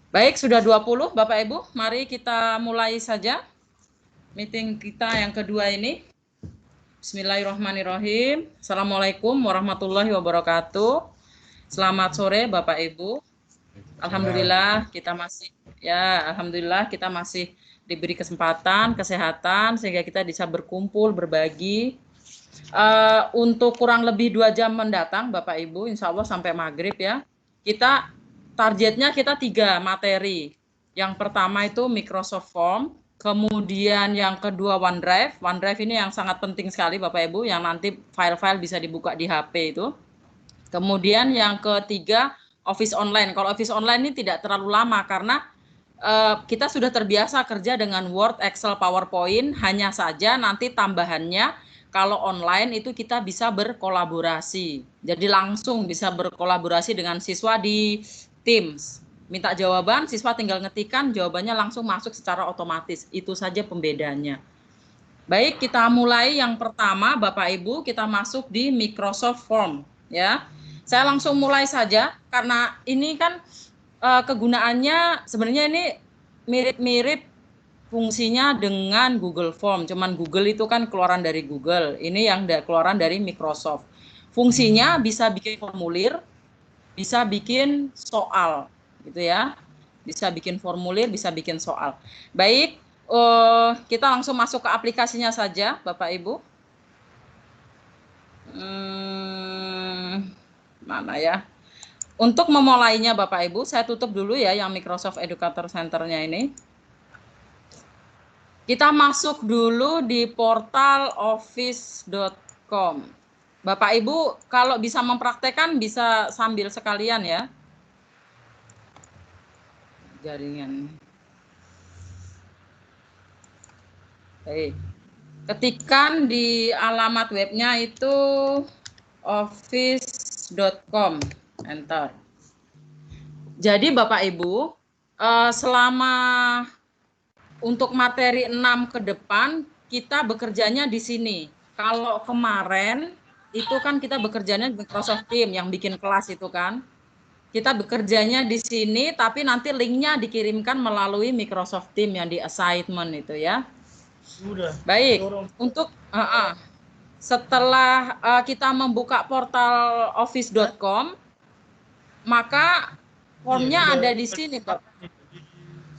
Baik, sudah 20 Bapak Ibu. Mari kita mulai saja meeting kita yang kedua ini. Bismillahirrahmanirrahim. Assalamualaikum warahmatullahi wabarakatuh. Selamat sore Bapak Ibu. Alhamdulillah kita masih diberi kesempatan, kesehatan sehingga kita bisa berkumpul, berbagi. Untuk kurang lebih 2 jam mendatang Bapak Ibu, insya Allah sampai maghrib ya. Targetnya kita 3 materi. Yang pertama itu Microsoft Form, kemudian yang kedua OneDrive. OneDrive ini yang sangat penting sekali Bapak Ibu, yang nanti file-file bisa dibuka di HP itu. Kemudian yang ketiga Office Online. Kalau Office Online ini tidak terlalu lama karena kita sudah terbiasa kerja dengan Word, Excel, PowerPoint, hanya saja nanti tambahannya kalau online itu kita bisa berkolaborasi. Jadi langsung bisa berkolaborasi dengan siswa di Teams. Minta jawaban, siswa tinggal ngetikkan, jawabannya langsung masuk secara otomatis. Itu saja pembedanya. Baik, kita mulai yang pertama Bapak Ibu, kita masuk di Microsoft Form ya. Saya langsung mulai saja karena ini kan kegunaannya sebenarnya ini mirip-mirip fungsinya dengan Google Form. Cuman Google itu kan keluaran dari Google. Ini yang keluaran dari Microsoft. Fungsinya bisa bikin formulir, bisa bikin soal, gitu ya. Bisa bikin formulir, bisa bikin soal. Baik, kita langsung masuk ke aplikasinya saja, Bapak Ibu. Mana ya? Untuk memulainya Bapak Ibu, saya tutup dulu ya yang Microsoft Educator Center-nya ini. Kita masuk dulu di portal office.com. Bapak Ibu, kalau bisa mempraktekkan bisa sambil sekalian ya. Jaringan. Baik. Ketikkan di alamat webnya itu office.com. Enter. Jadi Bapak Ibu, selama untuk materi 6 ke depan kita bekerjanya di sini. Kalau kemarin itu kan kita bekerjanya di Microsoft Teams yang bikin kelas itu kan. Kita bekerjanya di sini tapi nanti linknya dikirimkan melalui Microsoft Teams yang di assignment itu ya. Sudah. Baik, untuk setelah kita membuka portal office.com, maka formnya ada di sini, Pak. Di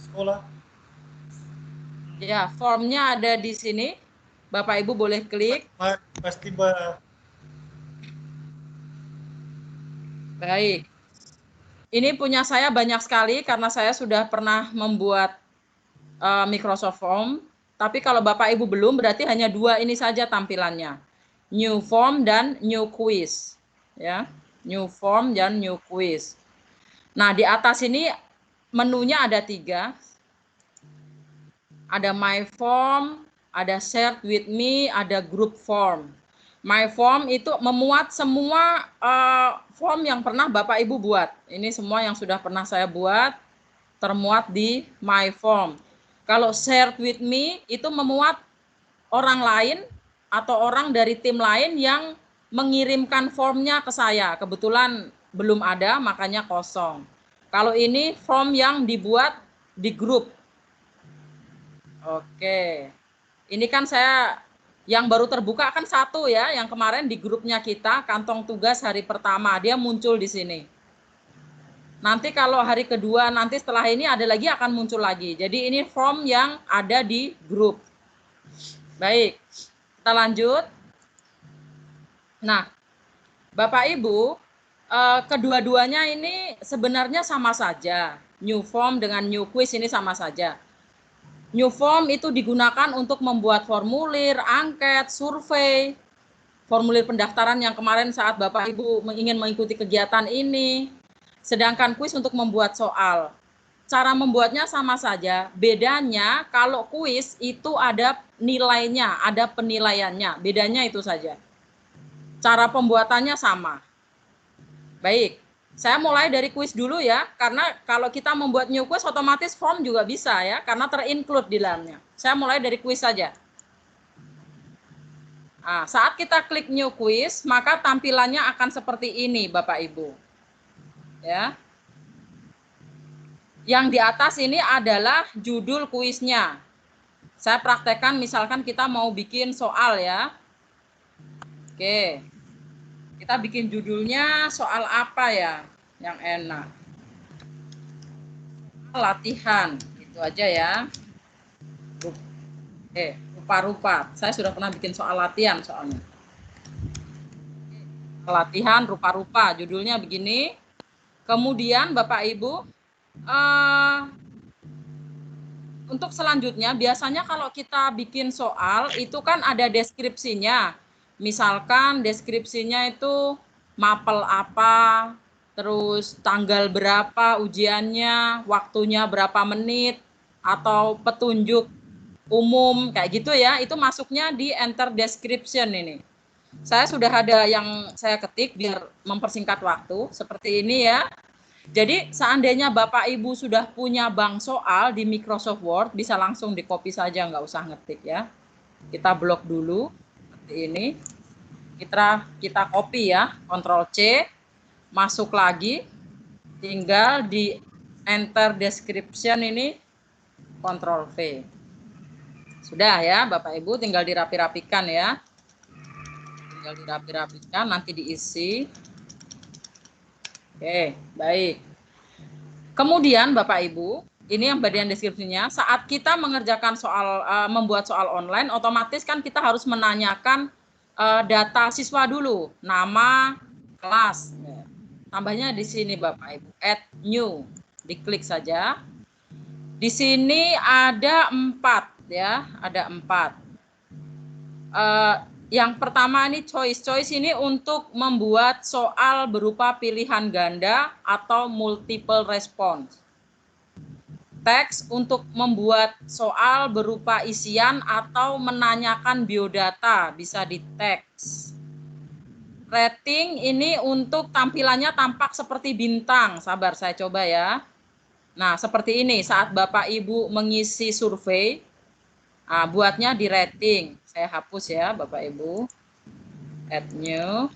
sekolah. Ya, formnya ada di sini. Bapak Ibu boleh klik. Pasti tiba. Baik. Ini punya saya banyak sekali karena saya sudah pernah membuat Microsoft Form. Tapi kalau Bapak Ibu belum, berarti hanya 2 ini saja tampilannya. New Form dan New Quiz. Ya, New Form dan New Quiz. Nah, di atas ini menunya ada 3. Ada My Form, ada Shared with Me, ada Group Form. My Form itu memuat semua form yang pernah Bapak Ibu buat. Ini semua yang sudah pernah saya buat termuat di My Form. Kalau Shared with Me itu memuat orang lain atau orang dari tim lain yang mengirimkan formnya ke saya. Kebetulan belum ada, makanya kosong. Kalau ini form yang dibuat di grup. Oke. Ini kan saya yang baru terbuka kan 1 ya, yang kemarin di grupnya kita, kantong tugas hari pertama, dia muncul di sini. Nanti kalau hari kedua, nanti setelah ini ada lagi akan muncul lagi. Jadi ini form yang ada di grup. Baik, kita lanjut. Nah, Bapak Ibu, kedua-duanya ini sebenarnya sama saja. New form dengan new quiz ini sama saja. New form itu digunakan untuk membuat formulir, angket, survei, formulir pendaftaran yang kemarin saat Bapak Ibu ingin mengikuti kegiatan ini. Sedangkan kuis untuk membuat soal. Cara membuatnya sama saja, bedanya kalau kuis itu ada nilainya, ada penilaiannya, bedanya itu saja. Cara pembuatannya sama. Baik, saya mulai dari kuis dulu ya, karena kalau kita membuat new quiz otomatis form juga bisa ya, karena terinclude di dalamnya. Saya mulai dari kuis saja. Nah, saat kita klik new quiz, maka tampilannya akan seperti ini Bapak Ibu. Ya. Yang di atas ini adalah judul kuisnya. Saya praktekkan, misalkan kita mau bikin soal ya. Oke. Kita bikin judulnya soal apa ya yang enak. Latihan, gitu aja ya. Rupa-rupa. Saya sudah pernah bikin soal latihan soalnya. Latihan rupa-rupa, judulnya begini. Kemudian Bapak Ibu, untuk selanjutnya biasanya kalau kita bikin soal itu kan ada deskripsinya. Misalkan deskripsinya itu mapel apa, terus tanggal berapa ujiannya, waktunya berapa menit, atau petunjuk umum kayak gitu ya. Itu masuknya di enter description ini. Saya sudah ada yang saya ketik biar mempersingkat waktu seperti ini ya. Jadi seandainya Bapak Ibu sudah punya bank soal di Microsoft Word, bisa langsung di copy saja, nggak usah ngetik ya. Kita blok dulu seperti ini. Kita copy ya, Ctrl C, masuk lagi, tinggal di enter description ini, Ctrl V. Sudah ya Bapak Ibu, tinggal dirapi-rapikan ya. Tinggal dirapi-rapikan, nanti diisi. Oke, baik. Kemudian Bapak Ibu, ini yang bagian deskripsinya, saat kita mengerjakan soal, membuat soal online, otomatis kan kita harus menanyakan data siswa dulu, nama, kelas. Tambahnya di sini Bapak Ibu, add new, diklik saja. Di sini ada 4 ya, ada 4. Yang pertama ini choice ini untuk membuat soal berupa pilihan ganda atau multiple response. Teks untuk membuat soal berupa isian atau menanyakan biodata, bisa di teks. Rating ini untuk tampilannya tampak seperti bintang. Sabar, saya coba ya. Nah, seperti ini saat Bapak Ibu mengisi survei, buatnya di rating. Saya hapus ya Bapak Ibu. Add new.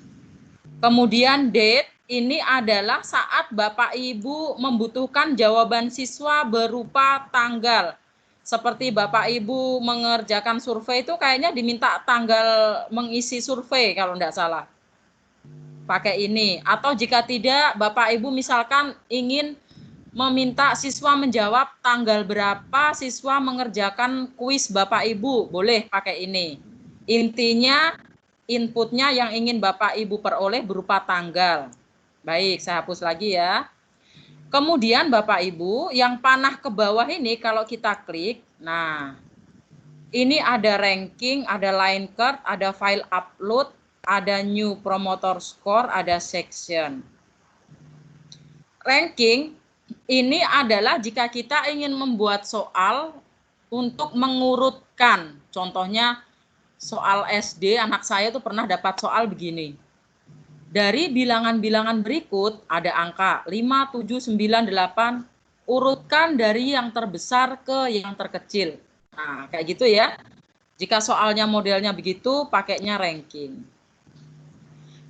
Kemudian date ini adalah saat Bapak Ibu membutuhkan jawaban siswa berupa tanggal. Seperti Bapak Ibu mengerjakan survei itu kayaknya diminta tanggal mengisi survei kalau tidak salah. Pakai ini. Atau jika tidak Bapak Ibu misalkan ingin meminta siswa menjawab tanggal berapa siswa mengerjakan kuis Bapak Ibu, boleh pakai ini. Intinya inputnya yang ingin Bapak Ibu peroleh berupa tanggal. Baik, saya hapus lagi ya. Kemudian Bapak Ibu, yang panah ke bawah ini kalau kita klik, nah ini ada ranking, ada line chart, ada file upload, ada new promoter score, ada section. Ranking ini adalah jika kita ingin membuat soal untuk mengurutkan. Contohnya soal SD, anak saya tuh pernah dapat soal begini. Dari bilangan-bilangan berikut ada angka 5, 7, 9, 8. Urutkan dari yang terbesar ke yang terkecil. Nah, kayak gitu ya. Jika soalnya modelnya begitu, pakainya ranking.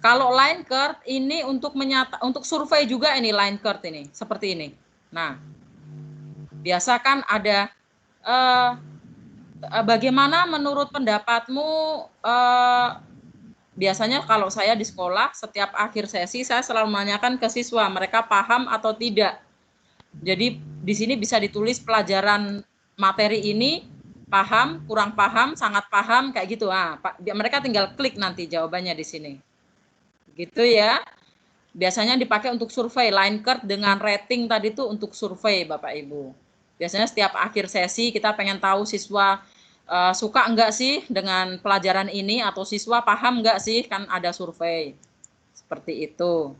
Kalau line chart ini untuk survei juga ini line chart ini, seperti ini. Nah, biasa kan ada bagaimana menurut pendapatmu, biasanya kalau saya di sekolah setiap akhir sesi saya selalu menanyakan ke siswa mereka paham atau tidak. Jadi di sini bisa ditulis pelajaran materi ini paham, kurang paham, sangat paham kayak gitu. Mereka tinggal klik nanti jawabannya di sini. Gitu ya. Biasanya dipakai untuk survei, line chart dengan rating tadi tuh untuk survei Bapak Ibu. Biasanya setiap akhir sesi kita pengen tahu siswa suka enggak sih dengan pelajaran ini atau siswa paham enggak sih, kan ada survei. Seperti itu.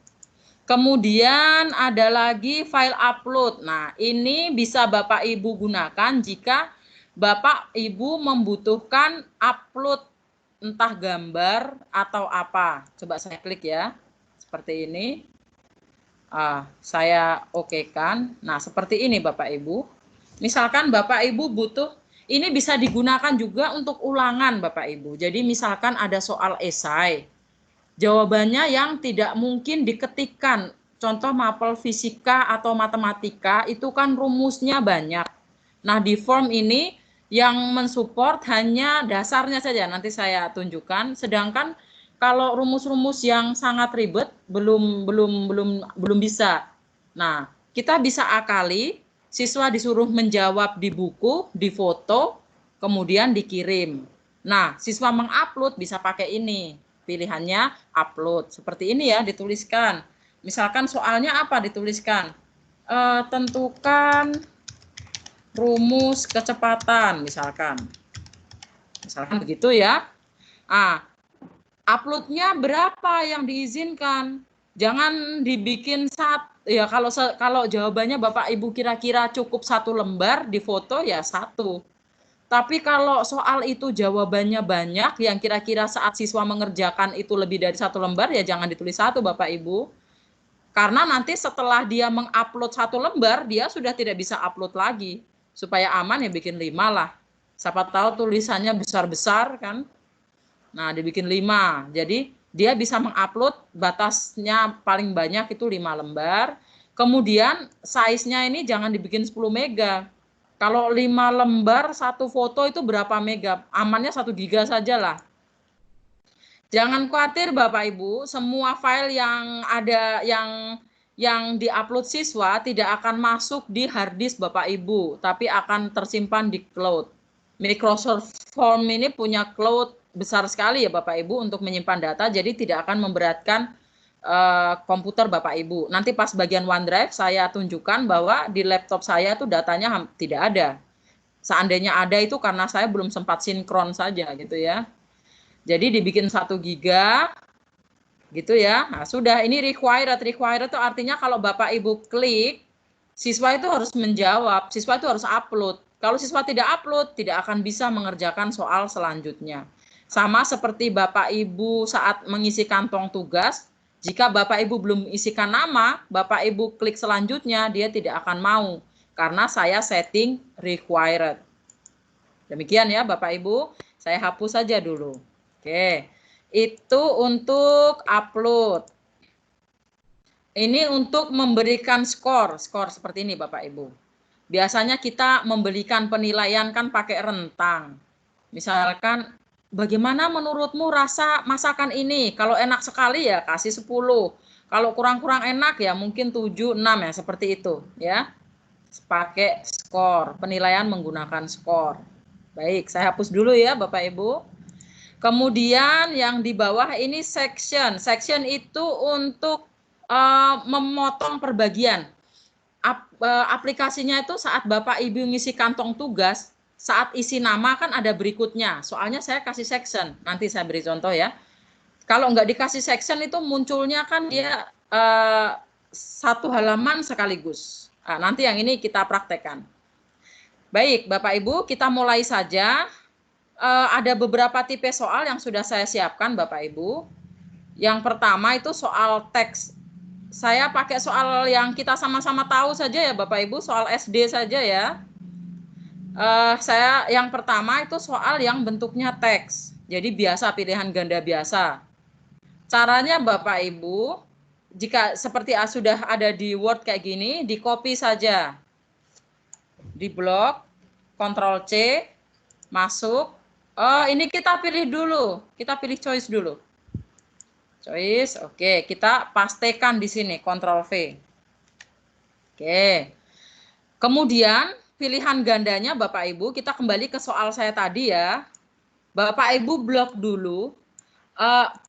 Kemudian ada lagi file upload. Nah, ini bisa Bapak Ibu gunakan jika Bapak Ibu membutuhkan upload entah gambar atau apa. Coba saya klik ya. Seperti ini. Saya okekan. Nah, seperti ini Bapak Ibu. Misalkan Bapak Ibu butuh, ini bisa digunakan juga untuk ulangan Bapak Ibu. Jadi misalkan ada soal esai. Jawabannya yang tidak mungkin diketikkan. contoh mapel fisika atau matematika itu kan rumusnya banyak. Nah, di form ini yang mensupport hanya dasarnya saja, nanti saya tunjukkan. Sedangkan kalau rumus-rumus yang sangat ribet belum bisa. Nah, kita bisa akali, siswa disuruh menjawab di buku, di foto, kemudian dikirim. Nah, siswa mengupload bisa pakai ini. Pilihannya upload. Seperti ini ya, dituliskan. Misalkan soalnya apa dituliskan? Tentukan rumus kecepatan, misalkan. Misalkan begitu ya. Uploadnya berapa yang diizinkan? Jangan dibikin ya kalau jawabannya Bapak Ibu kira-kira cukup 1 lembar di foto ya 1. Tapi kalau soal itu jawabannya banyak, yang kira-kira saat siswa mengerjakan itu lebih dari 1 lembar, ya jangan ditulis 1 Bapak Ibu. Karena nanti setelah dia mengupload 1 lembar, dia sudah tidak bisa upload lagi. Supaya aman ya bikin 5 lah. Siapa tahu tulisannya besar-besar kan. Nah, dibikin 5. Jadi dia bisa mengupload, batasnya paling banyak itu 5 lembar. Kemudian size-nya ini jangan dibikin 10 mega. Kalau 5 lembar satu foto itu berapa mega? Amannya 1 giga saja lah. Jangan khawatir Bapak Ibu, semua file yang ada yang diupload siswa tidak akan masuk di hard disk Bapak Ibu, tapi akan tersimpan di cloud. Microsoft Form ini punya cloud besar sekali ya Bapak Ibu untuk menyimpan data, jadi tidak akan memberatkan komputer Bapak Ibu. Nanti pas bagian OneDrive saya tunjukkan bahwa di laptop saya tuh datanya tidak ada. Seandainya ada itu karena saya belum sempat sinkron saja gitu ya. Jadi dibikin 1 giga gitu ya. Nah, sudah ini required itu artinya kalau Bapak Ibu klik, siswa itu harus menjawab, siswa itu harus upload. Kalau siswa tidak upload, tidak akan bisa mengerjakan soal selanjutnya. Sama seperti Bapak Ibu saat mengisi kantong tugas, jika Bapak Ibu belum isikan nama, Bapak Ibu klik selanjutnya, dia tidak akan mau. Karena saya setting required. Demikian ya Bapak Ibu, saya hapus saja dulu. Oke, itu untuk upload. Ini untuk memberikan skor seperti ini Bapak Ibu. Biasanya kita memberikan penilaian kan pakai rentang. Misalkan, bagaimana menurutmu rasa masakan ini? Kalau enak sekali ya kasih 10. Kalau kurang-kurang enak ya mungkin 7, 6 ya, seperti itu ya. Pakai skor, penilaian menggunakan skor. Baik, saya hapus dulu ya Bapak Ibu. Kemudian yang di bawah ini section. Section itu untuk memotong perbagian. Aplikasinya itu saat Bapak Ibu ngisi kantong tugas, saat isi nama kan ada berikutnya. Soalnya saya kasih section. Nanti saya beri contoh ya. Kalau nggak dikasih section itu munculnya kan dia 1 halaman sekaligus. Nah, nanti yang ini kita praktekkan. Baik, Bapak Ibu, kita mulai saja. Ada beberapa tipe soal yang sudah saya siapkan Bapak Ibu. Yang pertama itu soal teks. Saya pakai soal yang kita sama-sama tahu saja ya Bapak Ibu, soal SD saja ya. Yang pertama itu soal yang bentuknya teks. Jadi biasa, pilihan ganda biasa. Caranya Bapak Ibu, jika seperti sudah ada di Word kayak gini, di copy saja. Di blok, Ctrl C, masuk. Ini kita pilih dulu. Kita pilih choice dulu. Choice, oke. Kita pastekan di sini, Ctrl V. Oke. Kemudian, pilihan gandanya Bapak Ibu, kita kembali ke soal saya tadi ya. Bapak Ibu blok dulu.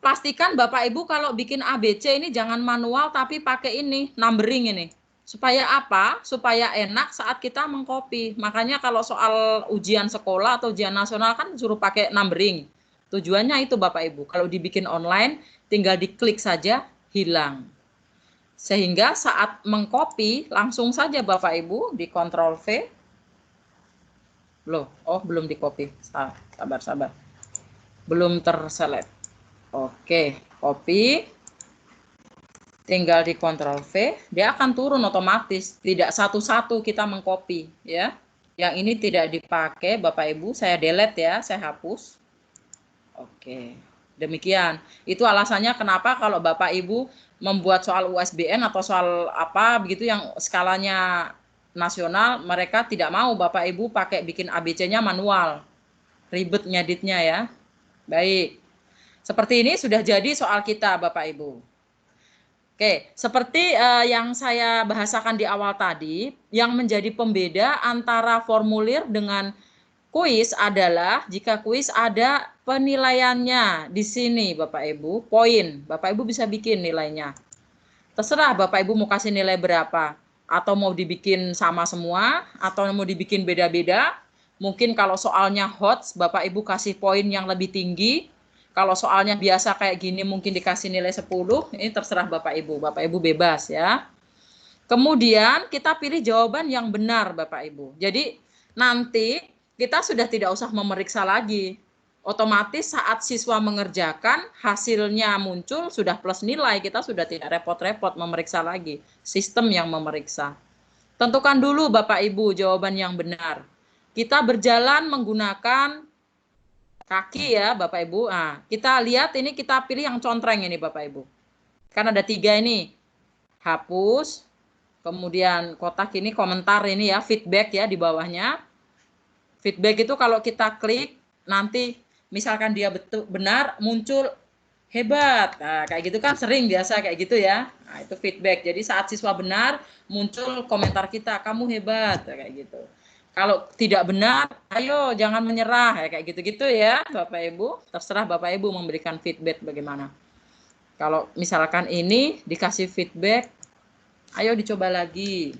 Pastikan Bapak Ibu kalau bikin ABC ini jangan manual, tapi pakai ini, numbering ini. Supaya apa? Supaya enak saat kita mengcopy. Makanya kalau soal ujian sekolah atau ujian nasional kan suruh pakai numbering. Tujuannya itu Bapak Ibu. Kalau dibikin online, tinggal diklik saja, hilang. Sehingga saat mengcopy, langsung saja Bapak Ibu di Ctrl V. Loh, belum di copy. Sabar. Belum terselect. Oke, copy. Tinggal di Ctrl V, dia akan turun otomatis. Tidak satu-satu kita mengcopy ya. Yang ini tidak dipakai Bapak Ibu, saya delete ya, saya hapus. Oke. Demikian. Itu alasannya kenapa kalau Bapak Ibu membuat soal USBN atau soal apa begitu yang skalanya nasional, mereka tidak mau Bapak Ibu pakai bikin ABC-nya manual. Ribet ngeditnya ya. Baik. Seperti ini sudah jadi soal kita Bapak Ibu. Oke, seperti yang saya bahasakan di awal tadi, yang menjadi pembeda antara formulir dengan kuis adalah jika kuis ada penilaiannya di sini Bapak Ibu, poin. Bapak Ibu bisa bikin nilainya. Terserah Bapak Ibu mau kasih nilai berapa. Atau mau dibikin sama semua, atau mau dibikin beda-beda. Mungkin kalau soalnya hot, Bapak Ibu kasih poin yang lebih tinggi. Kalau soalnya biasa kayak gini mungkin dikasih nilai 10, ini terserah Bapak Ibu. Bapak Ibu bebas ya. Kemudian kita pilih jawaban yang benar Bapak Ibu. Jadi nanti kita sudah tidak usah memeriksa lagi. Otomatis saat siswa mengerjakan, hasilnya muncul sudah plus nilai, kita sudah tidak repot-repot memeriksa lagi. Sistem yang memeriksa. Tentukan dulu Bapak Ibu jawaban yang benar. Kita berjalan menggunakan kaki ya Bapak Ibu. Nah, kita lihat ini, kita pilih yang contreng ini Bapak Ibu. Kan ada 3 ini. Hapus, kemudian kotak ini komentar ini ya, feedback ya di bawahnya. Feedback itu kalau kita klik, nanti misalkan dia benar, muncul hebat. Nah, kayak gitu kan sering biasa kayak gitu ya. Nah, itu feedback. Jadi saat siswa benar, muncul komentar kita, kamu hebat, kayak gitu. Kalau tidak benar, ayo jangan menyerah, kayak gitu-gitu ya Bapak Ibu. Terserah Bapak Ibu memberikan feedback bagaimana. Kalau misalkan ini dikasih feedback, ayo dicoba lagi.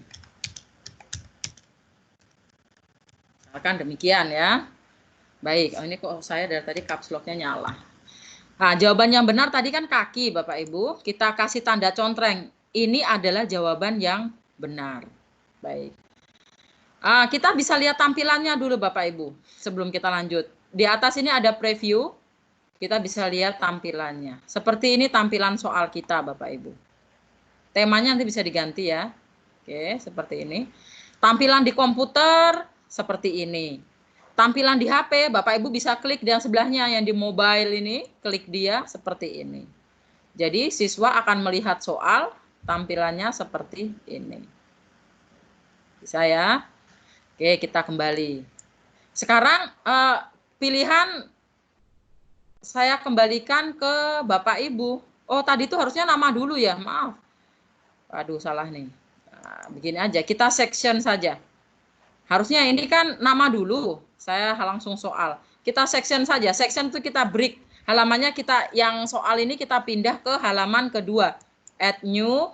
Misalkan demikian ya. Baik, ini kok saya dari tadi caps lock-nya nyala. Nah, jawaban yang benar tadi kan kaki Bapak Ibu. Kita kasih tanda contreng. Ini adalah jawaban yang benar. Baik. Kita bisa lihat tampilannya dulu Bapak Ibu sebelum kita lanjut. Di atas ini ada preview. Kita bisa lihat tampilannya. Seperti ini tampilan soal kita Bapak Ibu. Temanya nanti bisa diganti ya. Oke, seperti ini. Tampilan di komputer seperti ini. Tampilan di HP, Bapak Ibu bisa klik yang sebelahnya yang di mobile ini, klik dia seperti ini. Jadi siswa akan melihat soal tampilannya seperti ini. Bisa ya? Oke, kita kembali. Sekarang pilihan saya kembalikan ke Bapak Ibu. Oh, tadi itu harusnya nama dulu ya, maaf. Aduh, salah nih. Nah, begini aja, kita section saja. Harusnya ini kan nama dulu. Saya langsung soal. Kita section saja. Section itu kita break. Halamannya kita yang soal ini kita pindah ke halaman kedua. Add new.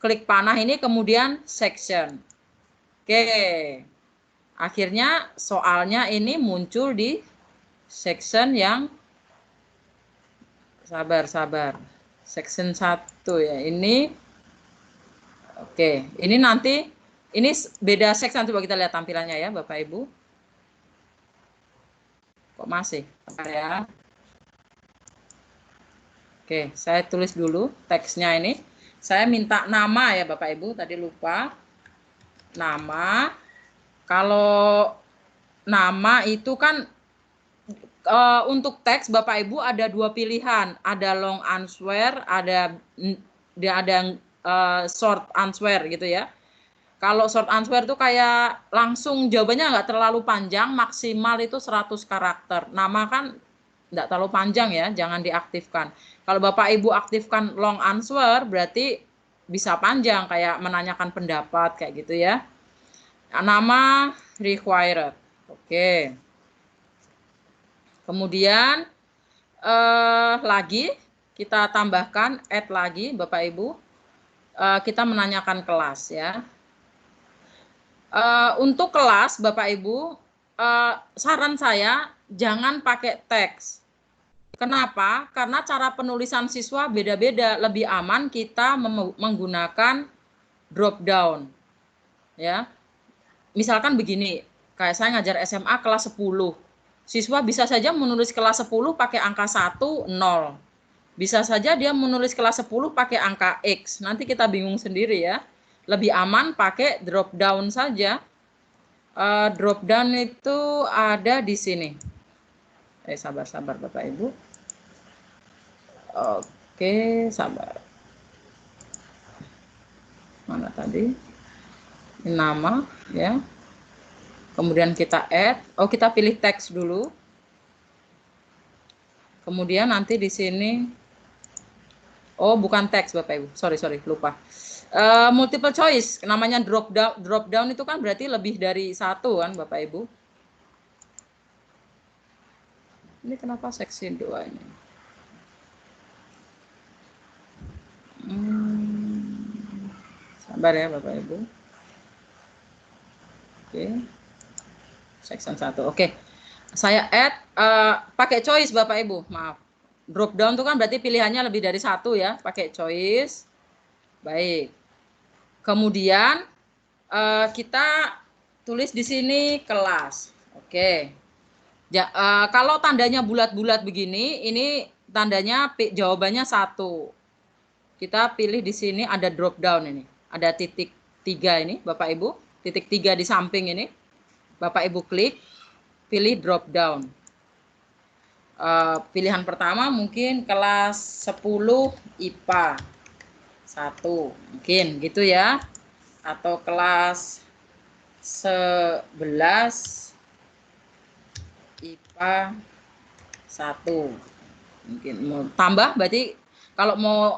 Klik panah ini kemudian section. Oke. Akhirnya soalnya ini muncul di section yang sabar. Section 1 ya. Ini oke. Ini nanti ini beda section, coba kita lihat tampilannya ya Bapak Ibu. Kok masih? Ya. Oke, saya tulis dulu teksnya ini. Saya minta nama ya Bapak Ibu, tadi lupa. Nama. Kalau nama itu kan untuk teks Bapak Ibu ada 2 pilihan. Ada long answer, ada short answer gitu ya. Kalau short answer itu kayak langsung jawabannya nggak terlalu panjang, maksimal itu 100 karakter. Nama kan nggak terlalu panjang ya, jangan diaktifkan. Kalau Bapak Ibu aktifkan long answer, berarti bisa panjang, kayak menanyakan pendapat, kayak gitu ya. Nama required. Oke. Kemudian lagi kita tambahkan add lagi Bapak Ibu. Kita menanyakan kelas ya. Untuk kelas Bapak Ibu, saran saya jangan pakai teks. Kenapa? Karena cara penulisan siswa beda-beda. Lebih aman kita menggunakan drop down. Ya. Misalkan begini, kayak saya ngajar SMA kelas 10. Siswa bisa saja menulis kelas 10 pakai angka 1, 0. Bisa saja dia menulis kelas 10 pakai angka X. Nanti kita bingung sendiri ya. Lebih aman pakai drop down saja. Drop down itu ada di sini. Sabar Bapak Ibu. Oke, sabar. Mana tadi? Ini nama, ya. Kemudian kita add. Oh, kita pilih teks dulu. Kemudian nanti di sini, oh bukan teks Bapak Ibu, sorry lupa. Multiple choice, namanya drop down itu kan berarti lebih dari satu kan Bapak Ibu. Ini kenapa seksi 2 ini? Sabar ya Bapak Ibu. Oke. Section 1. Oke. Saya add pakai choice Bapak Ibu. Maaf. Drop down itu kan berarti pilihannya lebih dari satu ya, pakai choice. Baik. Kemudian kita tulis di sini kelas. Oke. Ya, kalau tandanya bulat-bulat begini, ini tandanya jawabannya 1. Kita pilih di sini ada drop down ini. Ada titik 3 ini, Bapak Ibu. Titik 3 di samping ini. Bapak Ibu klik, pilih drop down. Pilihan pertama mungkin kelas 10 IPA 1. Mungkin gitu ya. Atau kelas 11 IPA 1. Mungkin mau tambah berarti kalau mau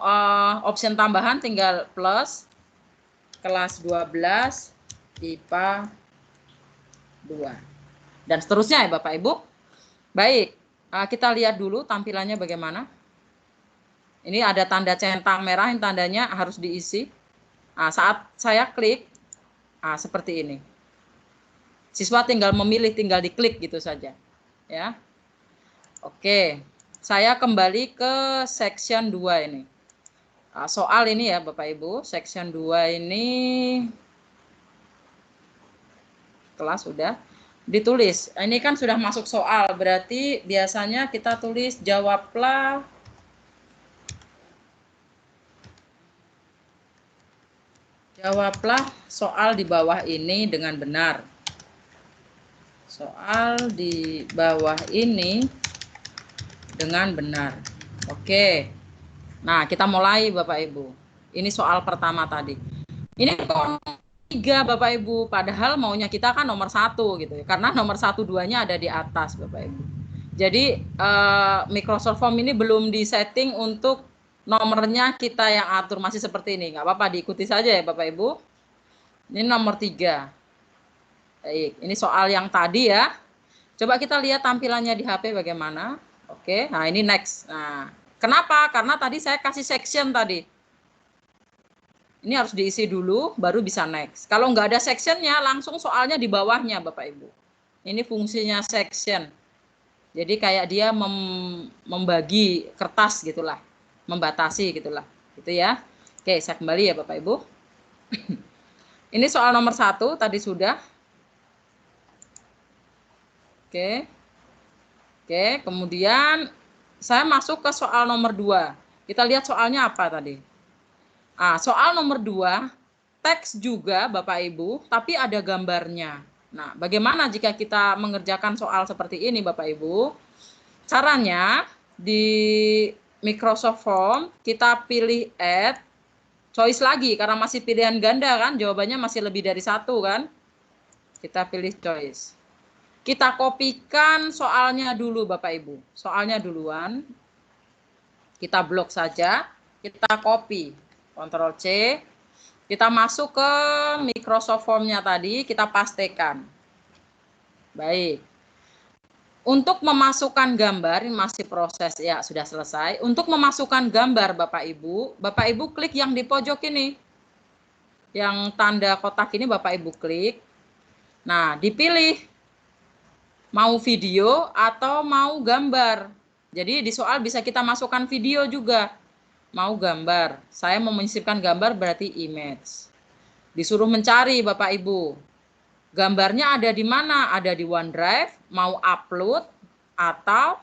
option tambahan tinggal plus kelas 12 IPA 2 dan seterusnya ya Bapak Ibu. Baik, kita lihat dulu tampilannya bagaimana. Ini ada tanda centang merah yang tandanya harus diisi. Saat saya klik seperti ini. Siswa tinggal memilih, tinggal diklik gitu saja ya. Oke, saya kembali ke section 2 ini. Soal ini ya Bapak Ibu, section 2 ini kelas sudah ditulis. Ini kan sudah masuk soal, berarti biasanya kita tulis jawablah soal di bawah ini dengan benar. Soal di bawah ini dengan benar. Oke. Nah, kita mulai Bapak Ibu. Ini soal pertama tadi. Ini kok 3 Bapak Ibu, padahal maunya kita kan nomor 1 gitu ya. Karena nomor 1 2-nya ada di atas Bapak Ibu. Jadi Microsoft Form ini belum disetting untuk nomornya kita yang atur, masih seperti ini. Nggak apa-apa, diikuti saja ya Bapak Ibu. Ini nomor 3. Baik, ini soal yang tadi ya. Coba kita lihat tampilannya di HP bagaimana. Oke, nah ini next. Nah, kenapa? Karena tadi saya kasih section tadi. Ini harus diisi dulu, baru bisa next. Kalau nggak ada sectionnya, langsung soalnya di bawahnya Bapak Ibu. Ini fungsinya section. Jadi kayak dia membagi kertas gitulah, membatasi gitulah, gitu ya. Oke, saya kembali ya Bapak Ibu. Ini soal nomor 1 tadi sudah. Oke. Oke, kemudian saya masuk ke soal nomor 2. Kita lihat soalnya apa tadi. Soal nomor 2, teks juga Bapak Ibu, tapi ada gambarnya. Nah, bagaimana jika kita mengerjakan soal seperti ini Bapak Ibu? Caranya di Microsoft Form kita pilih add, choice lagi karena masih pilihan ganda kan, jawabannya masih lebih dari 1 kan. Kita pilih choice. Kita kopikan soalnya dulu Bapak Ibu. Soalnya duluan. Kita blok saja. Kita copy. Ctrl C. Kita masuk ke Microsoft Form-nya tadi. Kita pastekan. Baik. Untuk memasukkan gambar, ini masih proses ya, sudah selesai. Untuk memasukkan gambar Bapak Ibu klik yang di pojok ini. Yang tanda kotak ini Bapak Ibu klik. Nah, dipilih. Mau video atau mau gambar. Jadi di soal bisa kita masukkan video juga. Mau gambar. Saya mau menyisipkan gambar berarti image. Disuruh mencari Bapak Ibu. Gambarnya ada di mana? Ada di OneDrive. Mau upload atau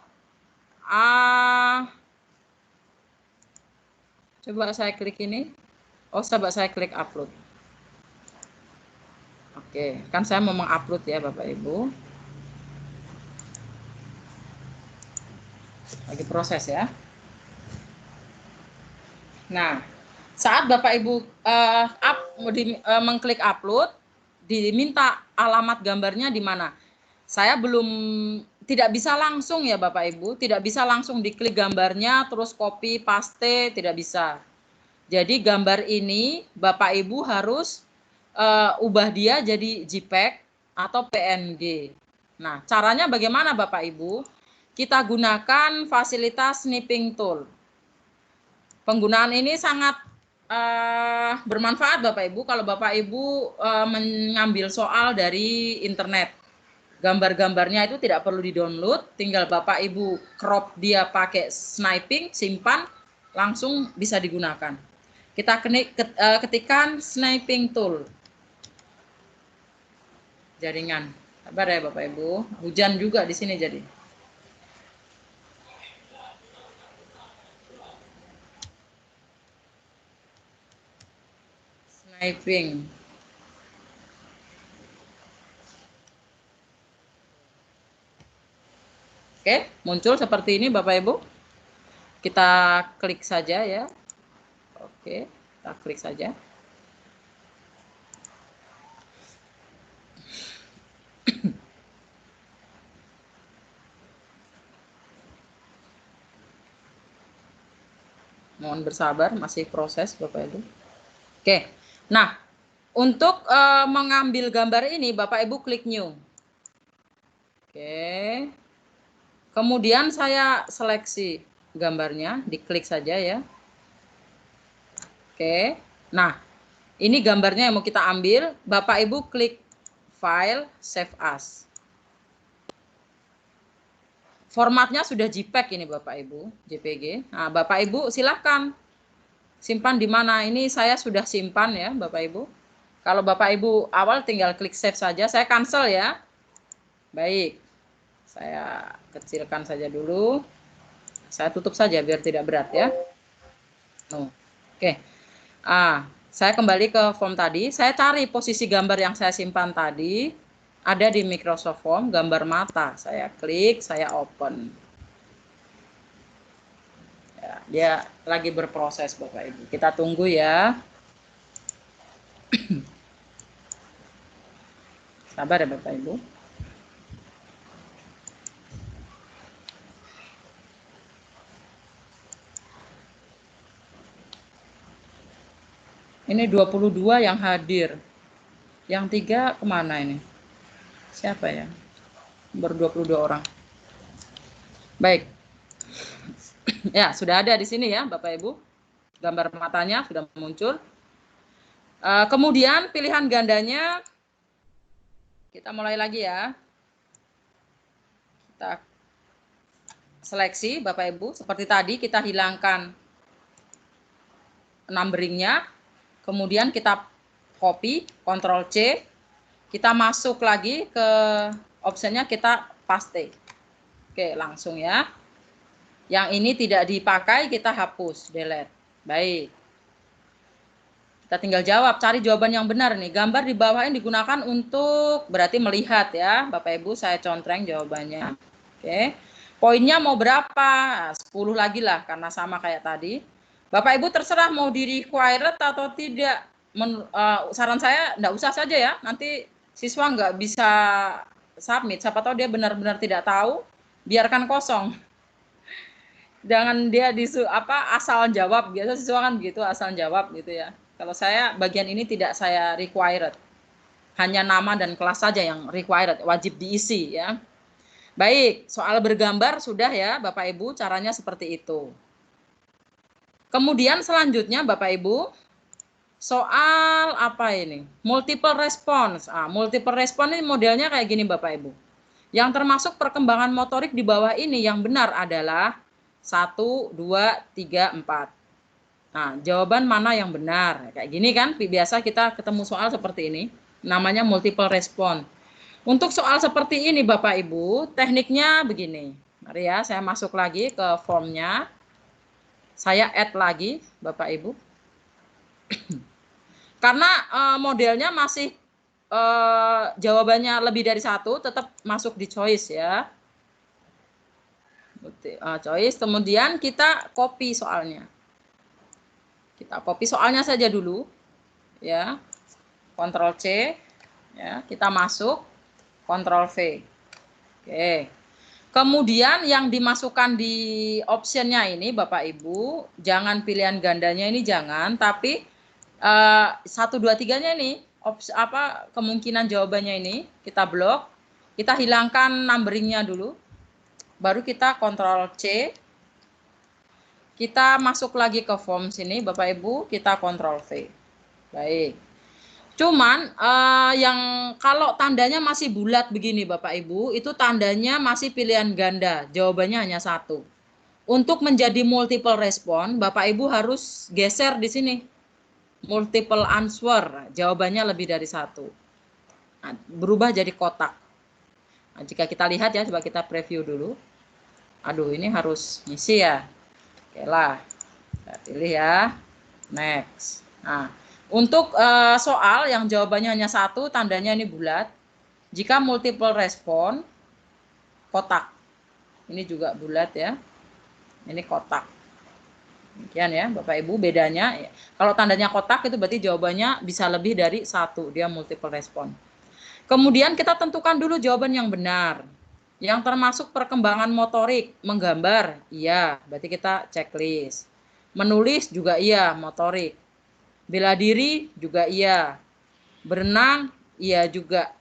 coba saya klik ini. Oh, coba saya klik upload. Oke, kan saya mau mengupload ya Bapak Ibu. Lagi proses ya. Nah, saat Bapak Ibu mengklik upload, diminta alamat gambarnya di mana. Saya tidak bisa langsung ya Bapak Ibu, tidak bisa langsung diklik gambarnya terus copy paste, tidak bisa. Jadi gambar ini Bapak Ibu harus ubah dia jadi JPEG atau PNG. Nah, caranya bagaimana Bapak Ibu? Kita gunakan fasilitas snipping tool. Penggunaan ini sangat bermanfaat Bapak Ibu kalau Bapak Ibu mengambil soal dari internet. Gambar-gambarnya itu tidak perlu di-download, tinggal Bapak Ibu crop dia pakai sniping, simpan, langsung bisa digunakan. Kita ketikkan sniping tool. Jaringan. Sabar ya Bapak Ibu. Hujan juga di sini jadi. Sniping. Oke, muncul seperti ini Bapak Ibu. Kita klik saja ya. Oke, kita klik saja. Mohon bersabar, masih proses Bapak Ibu. Oke, nah untuk mengambil gambar ini Bapak Ibu klik new. Oke, kemudian saya seleksi gambarnya, diklik saja ya. Oke, nah ini gambarnya yang mau kita ambil, Bapak Ibu klik file, save as. Formatnya sudah JPEG ini Bapak Ibu, JPG. Nah, Bapak Ibu silahkan simpan di mana. Ini saya sudah simpan ya Bapak Ibu. Kalau Bapak Ibu awal tinggal klik save saja, saya cancel ya. Baik, saya kecilkan saja dulu. Saya tutup saja biar tidak berat ya. Oke. Saya kembali ke form tadi. Saya cari posisi gambar yang saya simpan tadi. Ada di Microsoft Form, gambar mata. Saya klik, saya open. Ya, dia lagi berproses Bapak Ibu. Kita tunggu ya. Sabar ya Bapak Ibu. Ini 22 yang hadir. Yang 3 kemana ini? Siapa ya? Baru 22 orang. Baik. Ya, sudah ada di sini ya Bapak Ibu. Gambar matanya sudah muncul. Kemudian pilihan gandanya, kita mulai lagi ya. Kita seleksi Bapak Ibu. Seperti tadi kita hilangkan numberingnya. Kemudian kita copy, Ctrl C, kita masuk lagi ke optionnya, kita paste. Oke, langsung ya. Yang ini tidak dipakai, kita hapus, delete. Baik. Kita tinggal jawab, cari jawaban yang benar nih. Gambar di bawah ini digunakan untuk, berarti melihat ya. Bapak Ibu, saya contreng jawabannya. Oke. Poinnya mau berapa? 10 lagi lah, karena sama kayak tadi. Bapak Ibu terserah mau di required atau tidak. Saran saya enggak usah saja ya. Nanti siswa nggak bisa submit. Siapa tahu dia benar-benar tidak tahu, biarkan kosong. Jangan dia asal jawab. Biasa siswa kan begitu, asal jawab gitu ya. Kalau saya bagian ini tidak saya required. Hanya nama dan kelas saja yang required, wajib diisi ya. Baik, soal bergambar sudah ya Bapak Ibu, caranya seperti itu. Kemudian selanjutnya Bapak Ibu, soal apa ini? Multiple response. Multiple response ini modelnya kayak gini Bapak Ibu. Yang termasuk perkembangan motorik di bawah ini yang benar adalah 1, 2, 3, 4. Nah, jawaban mana yang benar? Kayak gini kan, biasa kita ketemu soal seperti ini. Namanya multiple response. Untuk soal seperti ini Bapak Ibu, tekniknya begini. Mari ya, saya masuk lagi ke formnya. Saya add lagi Bapak Ibu. Karena modelnya masih jawabannya lebih dari 1, tetap masuk di choice ya. Choice, kemudian kita copy soalnya. Kita copy soalnya saja dulu, ya. Ctrl C, ya. Kita masuk, Ctrl V. Oke. Kemudian yang dimasukkan di optionnya ini Bapak Ibu, jangan pilihan gandanya ini jangan, tapi 1, 2, 3-nya ini kemungkinan jawabannya ini kita blok, kita hilangkan numberingnya dulu, baru kita Ctrl C, kita masuk lagi ke form sini Bapak Ibu, kita Ctrl V. Baik. Cuman yang kalau tandanya masih bulat begini Bapak Ibu, itu tandanya masih pilihan ganda, jawabannya hanya 1. Untuk menjadi multiple respon, Bapak Ibu harus geser di sini. Multiple answer, jawabannya lebih dari 1. Nah, berubah jadi kotak. Nah, jika kita lihat ya, coba kita preview dulu. Aduh, ini harus ngisi ya. Oke lah, kita pilih ya. Next. Nah, untuk soal yang jawabannya hanya 1, tandanya ini bulat. Jika multiple respon, kotak. Ini juga bulat ya. Ini kotak. Demikian ya, Bapak Ibu, bedanya. Kalau tandanya kotak itu berarti jawabannya bisa lebih dari 1, dia multiple respon. Kemudian kita tentukan dulu jawaban yang benar. Yang termasuk perkembangan motorik, menggambar, iya, berarti kita checklist. Menulis juga iya, motorik. Bela diri juga iya. Berenang iya juga.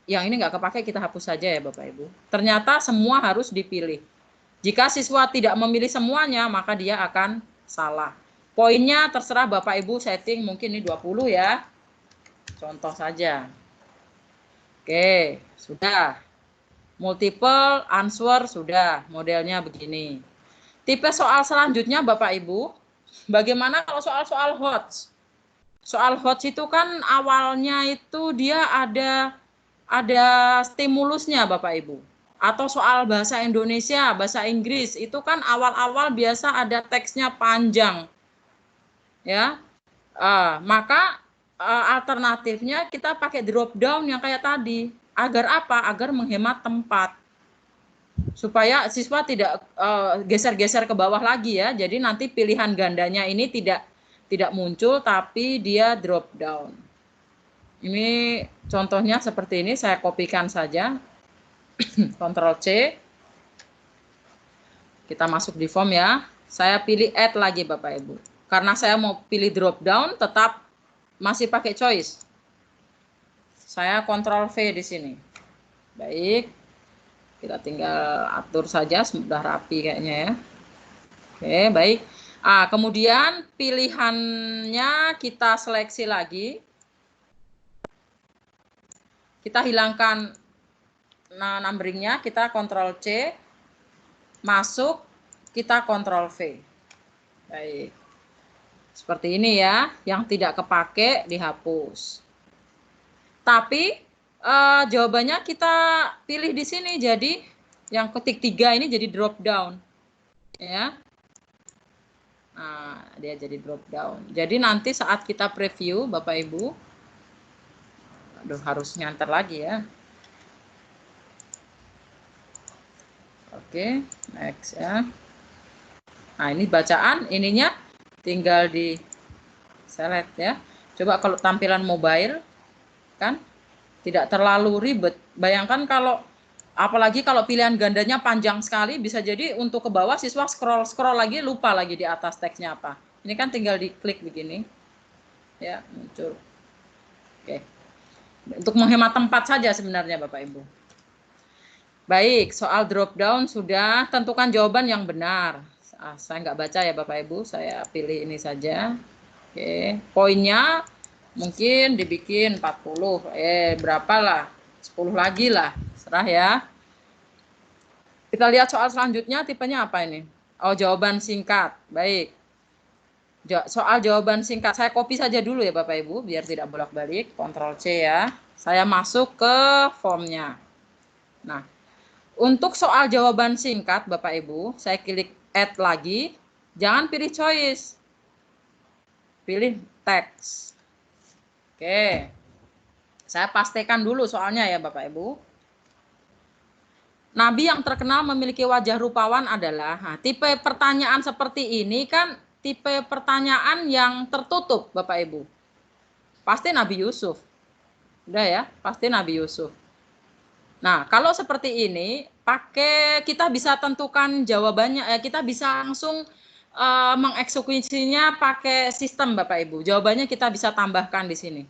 Yang ini nggak kepakai kita hapus saja ya Bapak Ibu. Ternyata semua harus dipilih. Jika siswa tidak memilih semuanya, maka dia akan salah. Poinnya terserah Bapak Ibu setting, mungkin ini 20 ya. Contoh saja. Oke, sudah. Multiple answer sudah, modelnya begini. Tipe soal selanjutnya Bapak Ibu, bagaimana kalau soal-soal HOTS? Soal HOTS itu kan awalnya itu dia ada stimulusnya Bapak Ibu. Atau soal bahasa Indonesia, bahasa Inggris, itu kan awal-awal biasa ada teksnya panjang. Ya. Maka alternatifnya kita pakai drop down yang kayak tadi. Agar apa? Agar menghemat tempat. Supaya siswa tidak geser-geser ke bawah lagi ya. Jadi nanti pilihan gandanya ini tidak muncul, tapi dia drop down. Ini contohnya seperti ini, saya kopikan saja. Ctrl C. Kita masuk di form ya. Saya pilih add lagi Bapak Ibu. Karena saya mau pilih drop down, tetap masih pakai choice. Saya Ctrl V di sini. Baik. Kita tinggal atur saja, sudah rapi kayaknya ya. Oke, baik. Kemudian pilihannya kita seleksi lagi. Kita hilangkan numberingnya, kita Ctrl C, masuk, kita Ctrl V. Baik. Seperti ini ya, yang tidak kepake dihapus. Tapi jawabannya kita pilih di sini, jadi yang ketik 3 ini jadi drop down. Ya. Nah, dia jadi drop down. Jadi nanti saat kita preview Bapak Ibu, aduh harus nyantar lagi ya. Oke, next ya. Nah, ini bacaan, ininya tinggal di select ya. Coba kalau tampilan mobile, kan tidak terlalu ribet. Bayangkan kalau, apalagi kalau pilihan gandanya panjang sekali, bisa jadi untuk ke bawah siswa scroll lagi, lupa lagi di atas teksnya apa. Ini kan tinggal diklik begini. Ya, muncul. Oke. Untuk menghemat tempat saja sebenarnya Bapak Ibu. Baik, soal drop down sudah, tentukan jawaban yang benar. Saya nggak baca ya Bapak Ibu, saya pilih ini saja. Oke, poinnya mungkin dibikin 40, berapa lah, 10 lagi lah, serah ya. Kita lihat soal selanjutnya, tipenya apa ini? Oh, jawaban singkat, baik. Soal jawaban singkat, saya copy saja dulu ya Bapak Ibu, biar tidak bolak-balik, Ctrl C ya. Saya masuk ke formnya. Nah, untuk soal jawaban singkat Bapak Ibu, saya klik add lagi, jangan pilih choice, pilih teks. Oke, saya pastikan dulu soalnya ya Bapak Ibu. Nabi yang terkenal memiliki wajah rupawan adalah, tipe pertanyaan seperti ini kan tipe pertanyaan yang tertutup, Bapak Ibu? Pasti Nabi Yusuf. Udah ya, pasti Nabi Yusuf. Nah, kalau seperti ini, kita bisa tentukan jawabannya, kita bisa langsung mengeksekusinya pakai sistem, Bapak Ibu. Jawabannya kita bisa tambahkan di sini.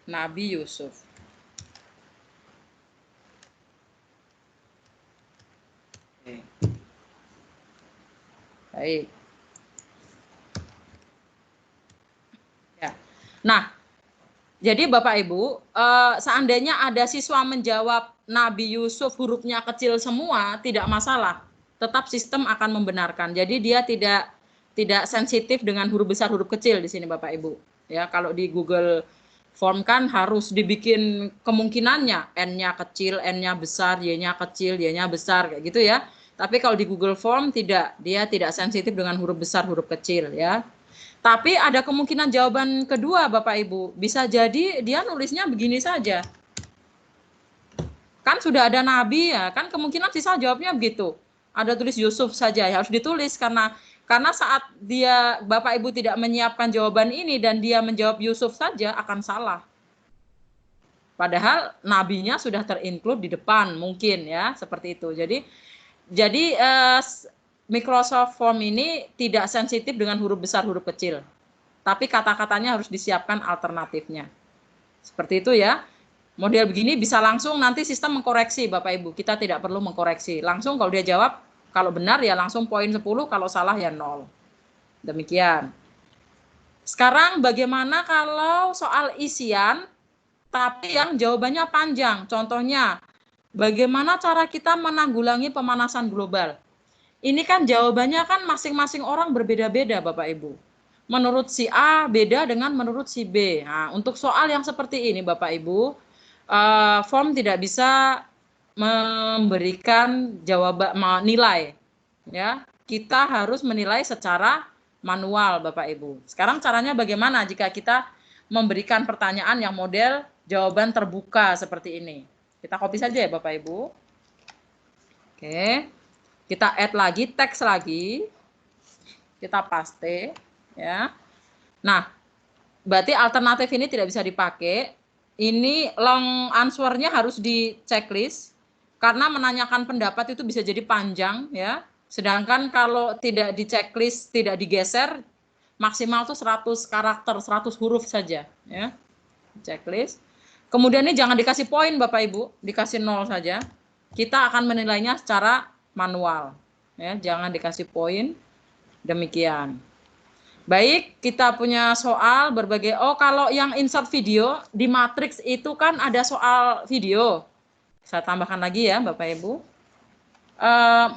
Nabi Yusuf. Oke. Baik. Ya. Nah, jadi Bapak Ibu, seandainya ada siswa menjawab Nabi Yusuf hurufnya kecil semua, tidak masalah. Tetap sistem akan membenarkan. Jadi dia tidak sensitif dengan huruf besar, huruf kecil di sini Bapak Ibu. Ya, kalau di Google Form kan harus dibikin kemungkinannya, N-nya kecil, N-nya besar, Y-nya kecil, Y-nya besar kayak gitu ya. Tapi kalau di Google Form tidak, dia tidak sensitif dengan huruf besar, huruf kecil ya. Tapi ada kemungkinan jawaban kedua Bapak Ibu. Bisa jadi dia nulisnya begini saja. Kan sudah ada Nabi ya, kan kemungkinan sisa jawabnya begitu. Ada tulis Yusuf saja, ya harus ditulis karena saat dia Bapak Ibu tidak menyiapkan jawaban ini dan dia menjawab Yusuf saja akan salah. Padahal nabinya sudah terinclude di depan mungkin ya, seperti itu. Jadi Microsoft Form ini tidak sensitif dengan huruf besar, huruf kecil. Tapi kata-katanya harus disiapkan alternatifnya. Seperti itu ya. Model begini bisa langsung nanti sistem mengkoreksi Bapak Ibu. Kita tidak perlu mengkoreksi. Langsung kalau dia jawab, kalau benar ya langsung poin 10, kalau salah ya 0. Demikian. Sekarang bagaimana kalau soal isian, tapi yang jawabannya panjang? Contohnya, bagaimana cara kita menanggulangi pemanasan global? Ini kan jawabannya kan masing-masing orang berbeda-beda Bapak Ibu. Menurut si A beda dengan menurut si B. Nah, untuk soal yang seperti ini Bapak Ibu, form tidak bisa memberikan jawaban nilai. Ya, kita harus menilai secara manual Bapak Ibu. Sekarang caranya bagaimana jika kita memberikan pertanyaan yang model jawaban terbuka seperti ini? Kita copy saja ya Bapak Ibu. Oke. Kita add lagi, teks lagi, kita paste, ya. Nah, berarti alternatif ini tidak bisa dipakai. Ini long answer-nya harus di checklist, karena menanyakan pendapat itu bisa jadi panjang, ya. Sedangkan kalau tidak di checklist, tidak digeser, maksimal tuh 100 karakter, 100 huruf saja, ya. Checklist. Kemudian ini jangan dikasih poin Bapak Ibu, dikasih 0 saja. Kita akan menilainya secara manual, ya, jangan dikasih poin. Demikian. Baik, kita punya soal berbagai. Oh, kalau yang insert video di matriks itu kan ada soal video. Saya tambahkan lagi ya Bapak Ibu.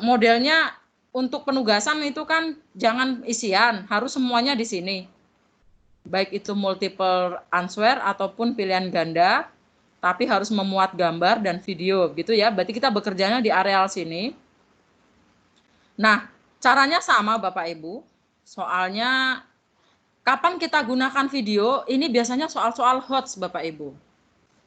Modelnya untuk penugasan itu kan jangan isian, harus semuanya di sini. Baik itu multiple answer ataupun pilihan ganda, tapi harus memuat gambar dan video gitu ya. Berarti kita bekerjanya di areal sini. Nah, caranya sama Bapak Ibu. Soalnya kapan kita gunakan video? Ini biasanya soal-soal HOTS Bapak Ibu.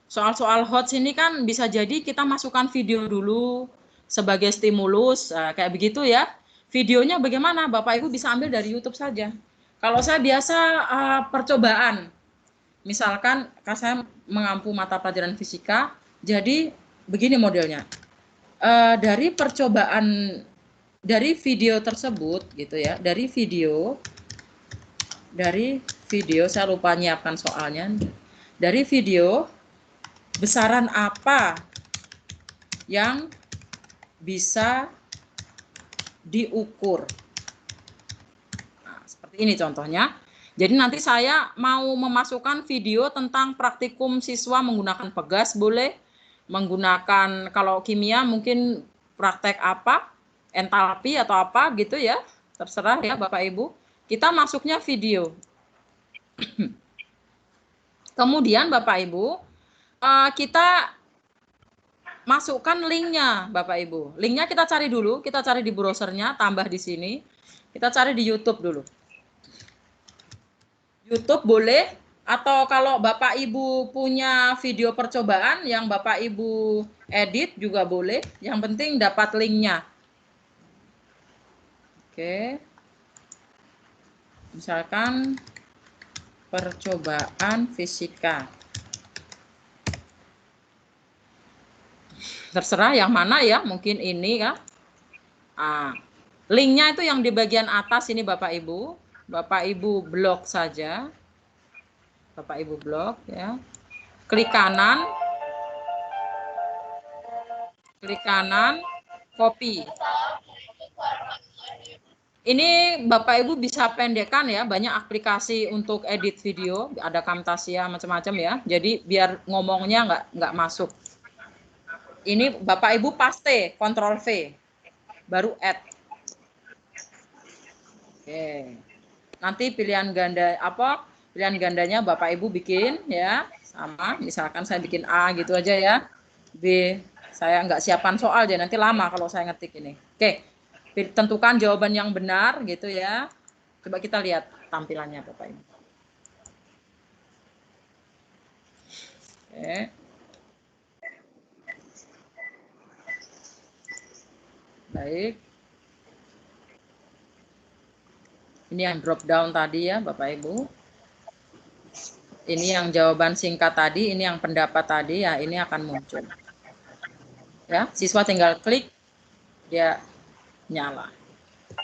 Soal-soal HOTS ini kan bisa jadi kita masukkan video dulu sebagai stimulus, kayak begitu ya. Videonya bagaimana? Bapak Ibu bisa ambil dari YouTube saja. Kalau saya biasa percobaan, misalkan saya mengampu mata pelajaran fisika, jadi begini modelnya. Dari percobaan dari video tersebut gitu ya, dari video saya lupa nyiapkan soalnya. Dari video, besaran apa yang bisa diukur? Nah, seperti ini contohnya. Jadi nanti saya mau memasukkan video tentang praktikum siswa menggunakan pegas boleh, menggunakan kalau kimia mungkin praktek apa, entalpi atau apa gitu ya, terserah ya Bapak Ibu. Kita masuknya video. Kemudian Bapak Ibu, kita masukkan linknya Bapak Ibu. Linknya kita cari dulu, kita cari di browsernya, tambah di sini. Kita cari di YouTube dulu. YouTube boleh, atau kalau Bapak Ibu punya video percobaan yang Bapak Ibu edit juga boleh. Yang penting dapat linknya. Oke. Misalkan percobaan fisika. Terserah yang mana ya, mungkin ini ya. Linknya itu yang di bagian atas ini Bapak Ibu. Bapak Ibu blok saja. Bapak Ibu blok ya. Klik kanan, copy. Ini Bapak Ibu bisa pendekkan ya, banyak aplikasi untuk edit video, ada Camtasia macam-macam ya. Jadi biar ngomongnya nggak masuk. Ini Bapak Ibu paste, Ctrl V, baru add. Oke. Nanti pilihan gandanya Bapak Ibu bikin ya, sama. Misalkan saya bikin A gitu aja ya. B, saya nggak siapan soal aja, nanti lama kalau saya ngetik ini. Oke. Tentukan jawaban yang benar gitu ya. Coba kita lihat tampilannya Bapak Ibu. Oke. Baik. Ini yang drop down tadi ya Bapak Ibu. Ini yang jawaban singkat tadi, ini yang pendapat tadi ya, ini akan muncul. Ya, siswa tinggal klik dia nyala.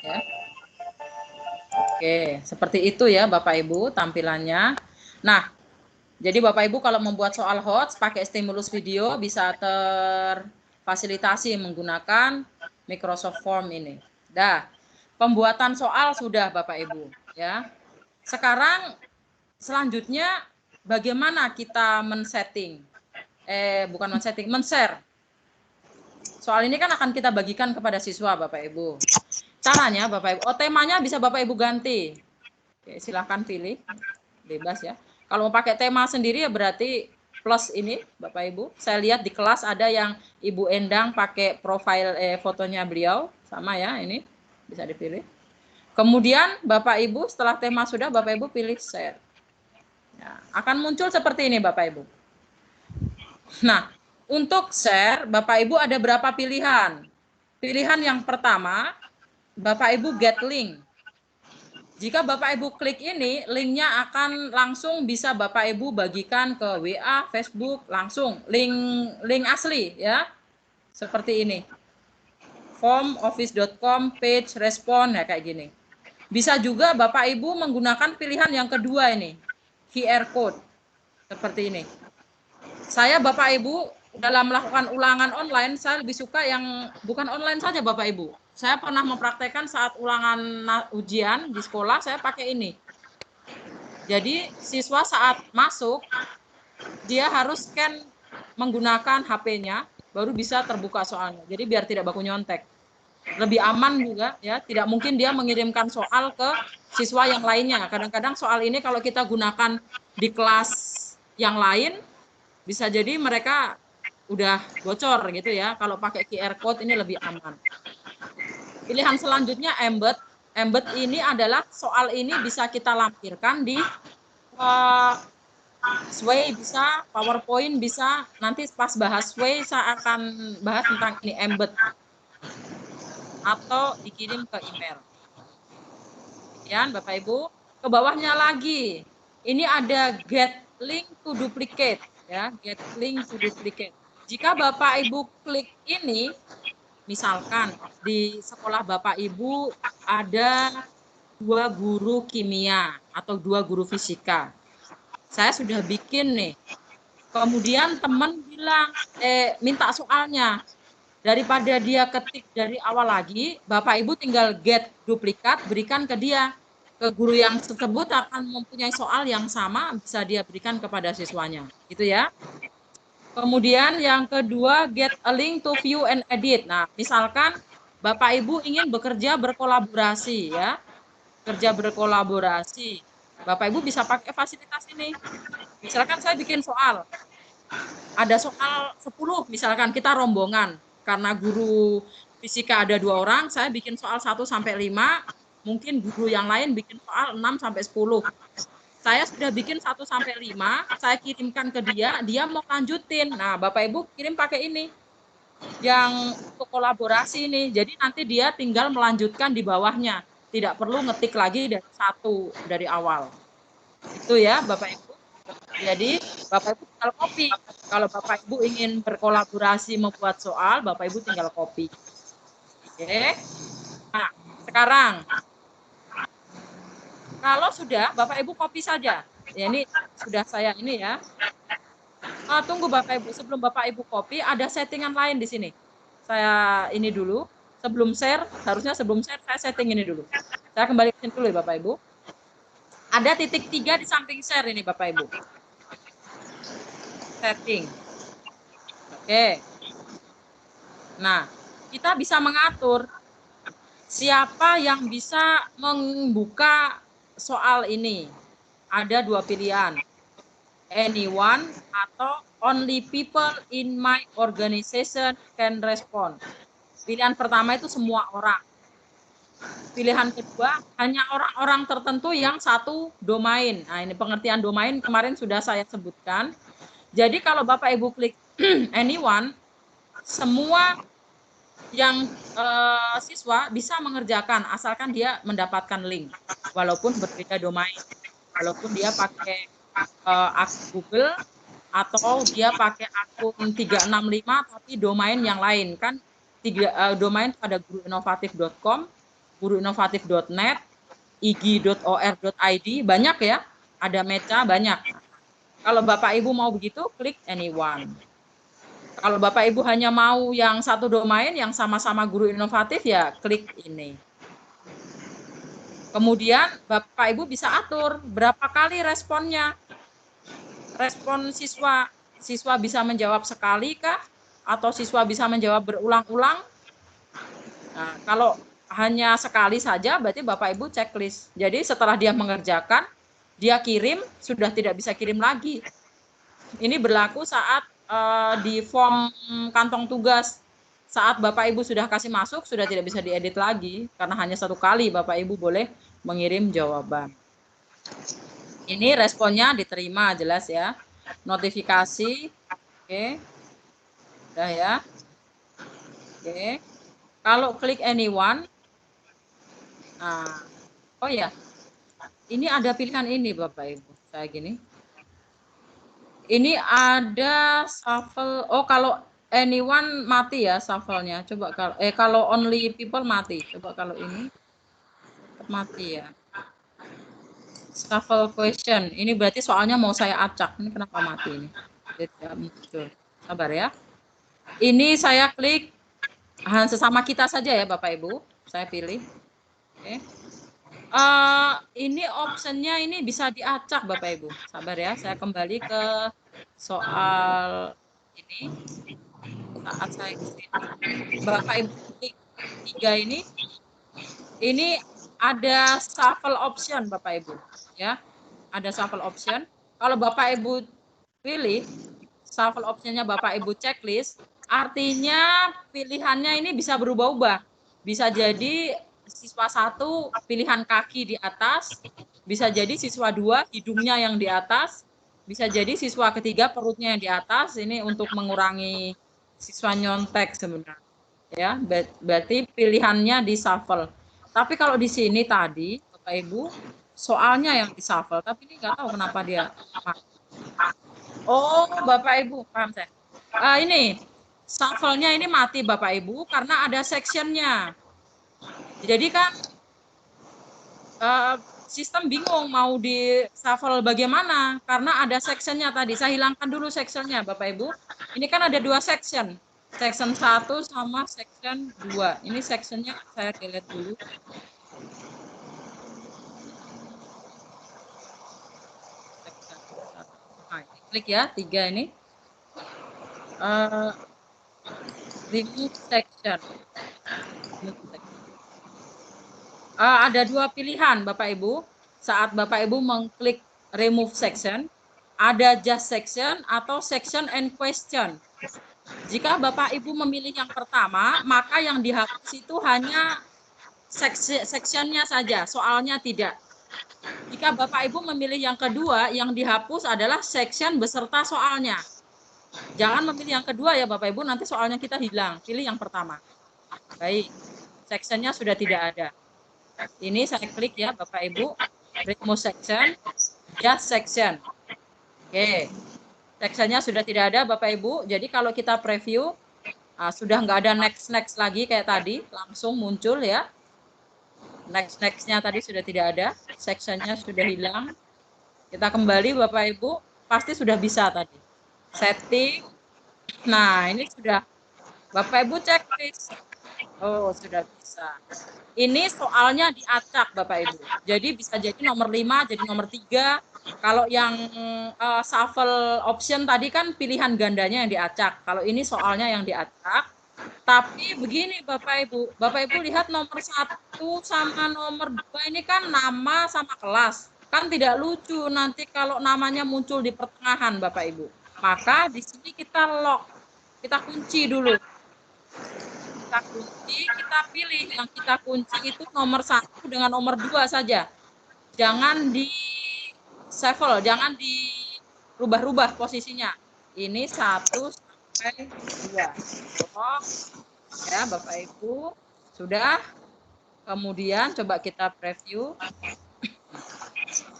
Ya. Oke, seperti itu ya Bapak Ibu tampilannya. Nah, jadi Bapak Ibu kalau membuat soal HOTS pakai stimulus video bisa terfasilitasi menggunakan Microsoft Form ini. Dah, pembuatan soal sudah Bapak Ibu ya. Sekarang selanjutnya bagaimana kita men-setting? Men-share. Soal ini kan akan kita bagikan kepada siswa Bapak Ibu. Caranya Bapak Ibu, temanya bisa Bapak Ibu ganti. Oke, silahkan pilih, bebas ya. Kalau mau pakai tema sendiri ya berarti plus ini Bapak Ibu. Saya lihat di kelas ada yang Ibu Endang pakai profil fotonya beliau, sama ya ini, bisa dipilih. Kemudian Bapak Ibu setelah tema sudah Bapak Ibu pilih share. Ya, akan muncul seperti ini Bapak Ibu. Nah, untuk share Bapak Ibu ada berapa pilihan? Pilihan yang pertama, Bapak Ibu get link. Jika Bapak Ibu klik ini, linknya akan langsung bisa Bapak Ibu bagikan ke WA, Facebook, langsung link asli ya, seperti ini. Form office.com page respon ya kayak gini. Bisa juga Bapak Ibu menggunakan pilihan yang kedua ini, QR code seperti ini. Saya Bapak Ibu dalam melakukan ulangan online, saya lebih suka yang bukan online saja Bapak Ibu. Saya pernah mempraktekkan saat ulangan ujian di sekolah, saya pakai ini. Jadi siswa saat masuk, dia harus scan menggunakan HP-nya, baru bisa terbuka soalnya. Jadi biar tidak baku nyontek. Lebih aman juga ya, tidak mungkin dia mengirimkan soal ke siswa yang lainnya. Kadang-kadang soal ini kalau kita gunakan di kelas yang lain, bisa jadi mereka udah bocor gitu ya. Kalau pakai QR code ini lebih aman. Pilihan selanjutnya embed. Embed ini adalah soal ini bisa kita lampirkan di Sway bisa, PowerPoint bisa. Nanti pas bahas Sway saya akan bahas tentang ini embed atau dikirim ke email. Kemudian Bapak Ibu, ke bawahnya lagi. Ini ada get link to duplicate ya, get link to duplicate. Jika Bapak Ibu klik ini, misalkan di sekolah Bapak Ibu ada 2 guru kimia atau 2 guru fisika. Saya sudah bikin nih. Kemudian teman bilang, minta soalnya. Daripada dia ketik dari awal lagi, Bapak Ibu tinggal get duplikat, berikan ke dia. Ke guru yang tersebut akan mempunyai soal yang sama, bisa dia berikan kepada siswanya. Gitu ya. Kemudian yang kedua, get a link to view and edit. Nah, misalkan Bapak Ibu ingin bekerja berkolaborasi ya. Kerja berkolaborasi. Bapak Ibu bisa pakai fasilitas ini. Misalkan saya bikin soal. Ada soal 10 misalkan kita rombongan. Karena guru fisika ada 2 orang, saya bikin soal 1 sampai 5, mungkin guru yang lain bikin soal 6 sampai 10. Saya sudah bikin 1 sampai 5, saya kirimkan ke dia, dia mau lanjutin. Nah, Bapak Ibu kirim pakai ini. yang untuk kolaborasi nih. Jadi nanti dia tinggal melanjutkan di bawahnya. Tidak perlu ngetik lagi dari satu dari awal. Itu ya Bapak Ibu. Jadi Bapak Ibu tinggal copy. Kalau Bapak Ibu ingin berkolaborasi membuat soal, Bapak Ibu tinggal copy. Oke. Nah, sekarang kalau sudah Bapak Ibu copy saja. Ya ini sudah saya ini ya. Tunggu Bapak Ibu, sebelum Bapak Ibu copy ada settingan lain di sini. Saya ini dulu, sebelum share, harusnya sebelum share saya setting ini dulu. Saya kembali ke sini dulu ya Bapak Ibu. Ada titik 3 di samping share ini Bapak Ibu. Setting. Oke. Nah, kita bisa mengatur siapa yang bisa membuka soal ini. Ada dua pilihan. Anyone atau only people in my organization can respond. Pilihan pertama itu semua orang. Pilihan kedua hanya orang-orang tertentu yang satu domain. Nah, ini pengertian domain kemarin sudah saya sebutkan. Jadi kalau Bapak Ibu klik anyone, semua yang siswa bisa mengerjakan asalkan dia mendapatkan link, walaupun berbeda domain, walaupun dia pakai akun Google atau dia pakai akun 365 tapi domain yang lain kan domain pada guruinovatif.com, guruinovatif.net, ig.or.id banyak ya, ada Meca banyak. Kalau Bapak Ibu mau begitu klik anyone. Kalau Bapak Ibu hanya mau yang satu domain yang sama-sama guru inovatif ya klik ini. Kemudian Bapak Ibu bisa atur berapa kali responnya. Respon siswa bisa menjawab sekali kah? Atau siswa bisa menjawab berulang-ulang? Nah, kalau hanya sekali saja berarti Bapak Ibu checklist. Jadi setelah dia mengerjakan, dia kirim, sudah tidak bisa kirim lagi. Ini berlaku saat di form kantong tugas. Saat Bapak Ibu sudah kasih masuk, sudah tidak bisa diedit lagi. Karena hanya satu kali Bapak Ibu boleh mengirim jawaban. Ini responnya diterima, jelas ya. Notifikasi, oke. Udah ya. Oke. Kalau klik anyone, nah, oh ya, ini ada pilihan ini Bapak Ibu. Saya gini. Ini ada shuffle. Oh, kalau anyone mati ya shuffle-nya. Coba kalau only people mati. Coba kalau ini mati ya. Shuffle question. Ini berarti soalnya mau saya acak. Ini kenapa mati ini? Tidak muncul. Sabar ya. Ini saya klik sesama kita saja ya Bapak Ibu. Saya pilih. Oke. Ini optionnya ini bisa diacak Bapak Ibu. Sabar ya. Saya kembali ke soal ini. Saat saya kesini, Bapak Ibu klik 3 ini ada shuffle option Bapak Ibu ya, ada shuffle option. Kalau Bapak Ibu pilih shuffle optionnya Bapak Ibu checklist, artinya pilihannya ini bisa berubah-ubah. Bisa jadi siswa 1 pilihan kaki di atas, bisa jadi siswa 2 hidungnya yang di atas, bisa jadi siswa ketiga perutnya yang di atas. Ini untuk mengurangi siswa nyontek sebenarnya ya, berarti pilihannya di shuffle. Tapi kalau di sini tadi Bapak Ibu soalnya yang di shuffle, tapi ini nggak tahu kenapa dia. Oh Bapak Ibu paham saya. Ini shuffle-nya ini mati Bapak Ibu karena ada sectionnya. Jadi kan sistem bingung mau di shuffle bagaimana karena ada sectionnya tadi. Saya hilangkan dulu sectionnya Bapak Ibu. Ini kan ada 2 section. Section 1 sama section 2. Ini sectionnya saya delete dulu. Nah, klik ya 3 ini. Remove section. Ada 2 pilihan Bapak Ibu. Saat Bapak Ibu mengklik remove section, ada just section atau section and question. Jika Bapak Ibu memilih yang pertama, maka yang dihapus itu hanya sectionnya saja, soalnya tidak. Jika Bapak Ibu memilih yang kedua, yang dihapus adalah section beserta soalnya. Jangan memilih yang kedua ya Bapak Ibu, nanti soalnya kita hilang. Pilih yang pertama. Baik, sectionnya sudah tidak ada. Ini saya klik ya Bapak Ibu, remove section, just section. Oke, sectionnya sudah tidak ada Bapak Ibu. Jadi kalau kita preview, sudah nggak ada next lagi kayak tadi, langsung muncul ya. Nextnya tadi sudah tidak ada, sectionnya sudah hilang. Kita kembali Bapak Ibu, pasti sudah bisa tadi. Setting. Nah, ini sudah Bapak Ibu cek please. Oh, sudah bisa. Ini soalnya diacak Bapak Ibu. Jadi bisa jadi nomor 5 jadi nomor 3. Kalau yang shuffle option tadi kan pilihan gandanya yang diacak. Kalau ini soalnya yang diacak. Tapi begini Bapak Ibu. Bapak Ibu lihat nomor 1 sama nomor 2 ini kan nama sama kelas. Kan tidak lucu nanti kalau namanya muncul di pertengahan Bapak Ibu. Maka di sini kita lock. Kita kunci dulu. Kita kunci, kita pilih yang kita kunci itu nomor 1 dengan nomor 2 saja. Jangan di shuffle, jangan dirubah-rubah posisinya. Ini 1 sampai 2. Oh, ya Bapak Ibu, sudah. Kemudian coba kita preview.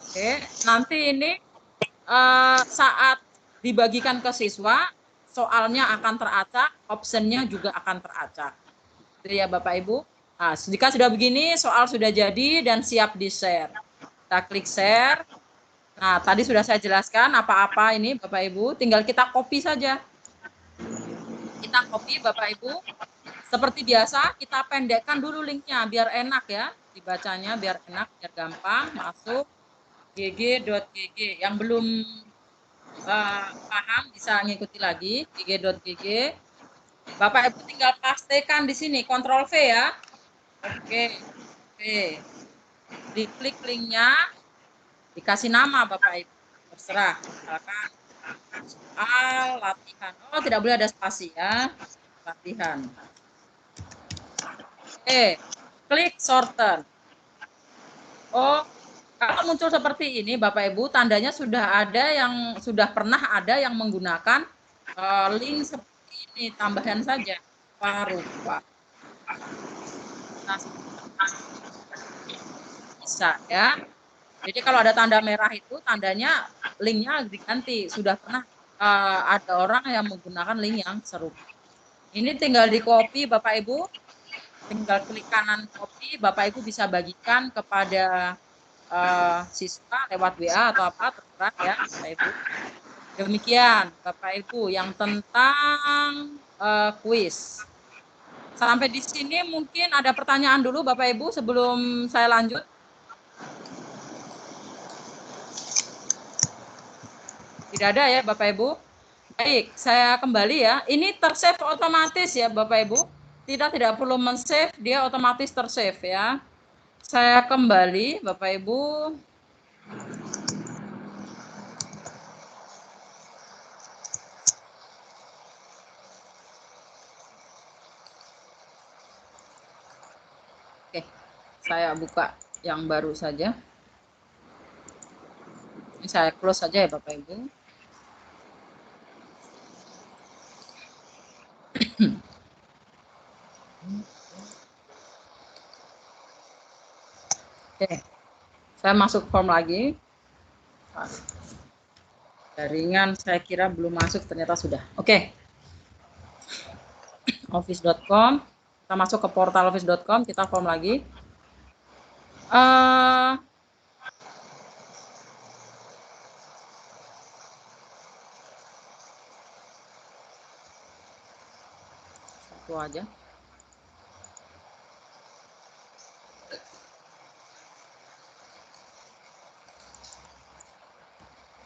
Oke, nanti ini saat dibagikan ke siswa, soalnya akan teracak, optionnya juga akan teracak. Itu ya Bapak Ibu. Nah, jika sudah begini, soal sudah jadi dan siap di-share. Kita klik share. Nah, tadi sudah saya jelaskan apa-apa ini Bapak Ibu, tinggal kita copy saja. Kita copy Bapak Ibu. Seperti biasa, kita pendekkan dulu linknya biar enak ya dibacanya, biar enak, biar gampang. Masuk gg.gg. Yang belum paham bisa ngikuti lagi gg.gg. Bapak Ibu tinggal pastikan di sini Ctrl V ya. Oke. Oke. Diklik linknya, dikasih nama Bapak Ibu. Terserah. Misalkan soal latihan. Oh, tidak boleh ada spasi ya. Latihan. Oke. Klik shorten. Oh, kalau muncul seperti ini Bapak Ibu, tandanya sudah pernah ada yang menggunakan link seperti ini, tambahan saja. Rupa. Bisa ya. Jadi kalau ada tanda merah itu tandanya linknya diganti. Sudah pernah ada orang yang menggunakan link yang serupa. Ini tinggal di copy Bapak Ibu. Tinggal klik kanan copy, Bapak Ibu bisa bagikan kepada siswa lewat WA atau apa, terserah ya Bapak Ibu. Demikian Bapak Ibu yang tentang kuis. Sampai di sini mungkin ada pertanyaan dulu Bapak Ibu sebelum saya lanjut. Tidak ada ya Bapak Ibu. Baik, saya kembali ya. Ini tersave otomatis ya Bapak Ibu. Tidak perlu men-save, dia otomatis tersave ya. Saya kembali Bapak Ibu. Oke, saya buka yang baru saja. Ini saya close saja ya Bapak Ibu. Oke, saya masuk form lagi. Jaringan saya kira belum masuk, ternyata sudah. Oke. Office.com. Kita masuk ke portal office.com, kita form lagi. Satu aja.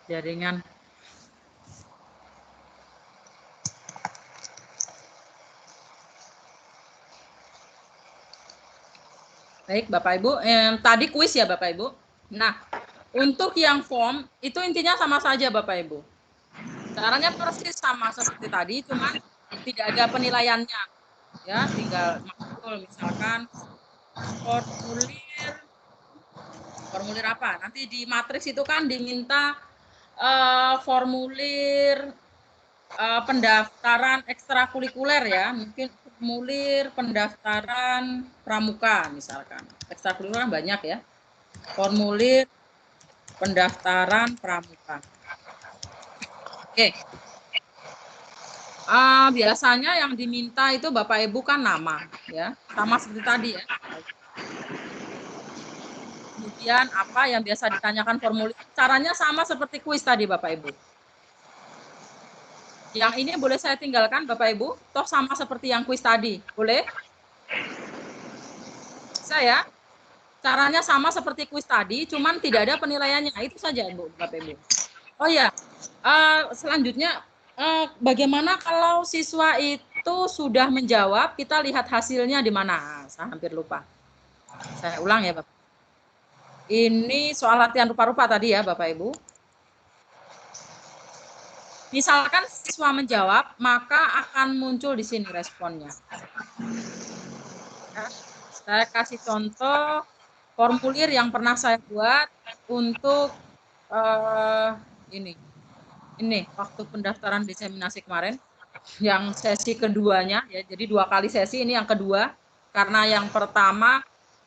Jaringan. Baik, Bapak Ibu. Tadi kuis ya, Bapak Ibu. Nah, untuk yang form, itu intinya sama saja, Bapak Ibu. Caranya persis sama seperti tadi, cuma tidak ada penilaiannya. Ya, tinggal makul, misalkan formulir apa? Nanti di matriks itu kan diminta formulir pendaftaran ekstrakurikuler ya, mungkin formulir pendaftaran pramuka misalkan. Ekstrakurikuler banyak ya. Formulir pendaftaran pramuka. Oke. Biasanya yang diminta itu Bapak Ibu kan nama ya, sama seperti tadi ya. Kemudian apa yang biasa ditanyakan formulir, caranya sama seperti kuis tadi Bapak Ibu. Yang ini boleh saya tinggalkan Bapak Ibu, toh sama seperti yang kuis tadi, boleh? Saya caranya sama seperti kuis tadi, cuman tidak ada penilaiannya, itu saja Bu Bapak Ibu. Oh ya, selanjutnya bagaimana kalau siswa itu sudah menjawab, kita lihat hasilnya di mana? Saya hampir lupa. Saya ulang ya Bapak. Ini soal latihan rupa-rupa tadi ya Bapak Ibu. Misalkan siswa menjawab, maka akan muncul di sini responnya. Ya, saya kasih contoh formulir yang pernah saya buat untuk ini waktu pendaftaran diseminasi kemarin, yang sesi keduanya ya, jadi 2 kali sesi, ini yang kedua karena yang pertama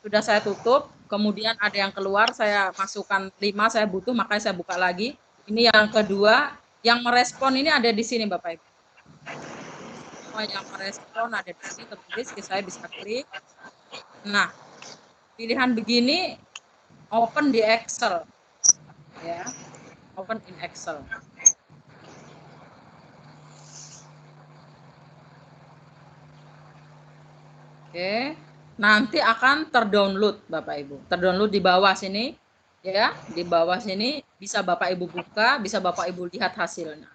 sudah saya tutup, kemudian ada yang keluar, saya masukkan 5, saya butuh makanya saya buka lagi. Ini yang kedua, yang merespon ini ada di sini Bapak Ibu. Semua yang merespon ada di sini tertulis, saya bisa klik. Nah, pilihan begini open di Excel ya, open in Excel. Oke, nanti akan terdownload Bapak Ibu. Terdownload di bawah sini ya, di bawah sini bisa Bapak Ibu buka, bisa Bapak Ibu lihat hasilnya.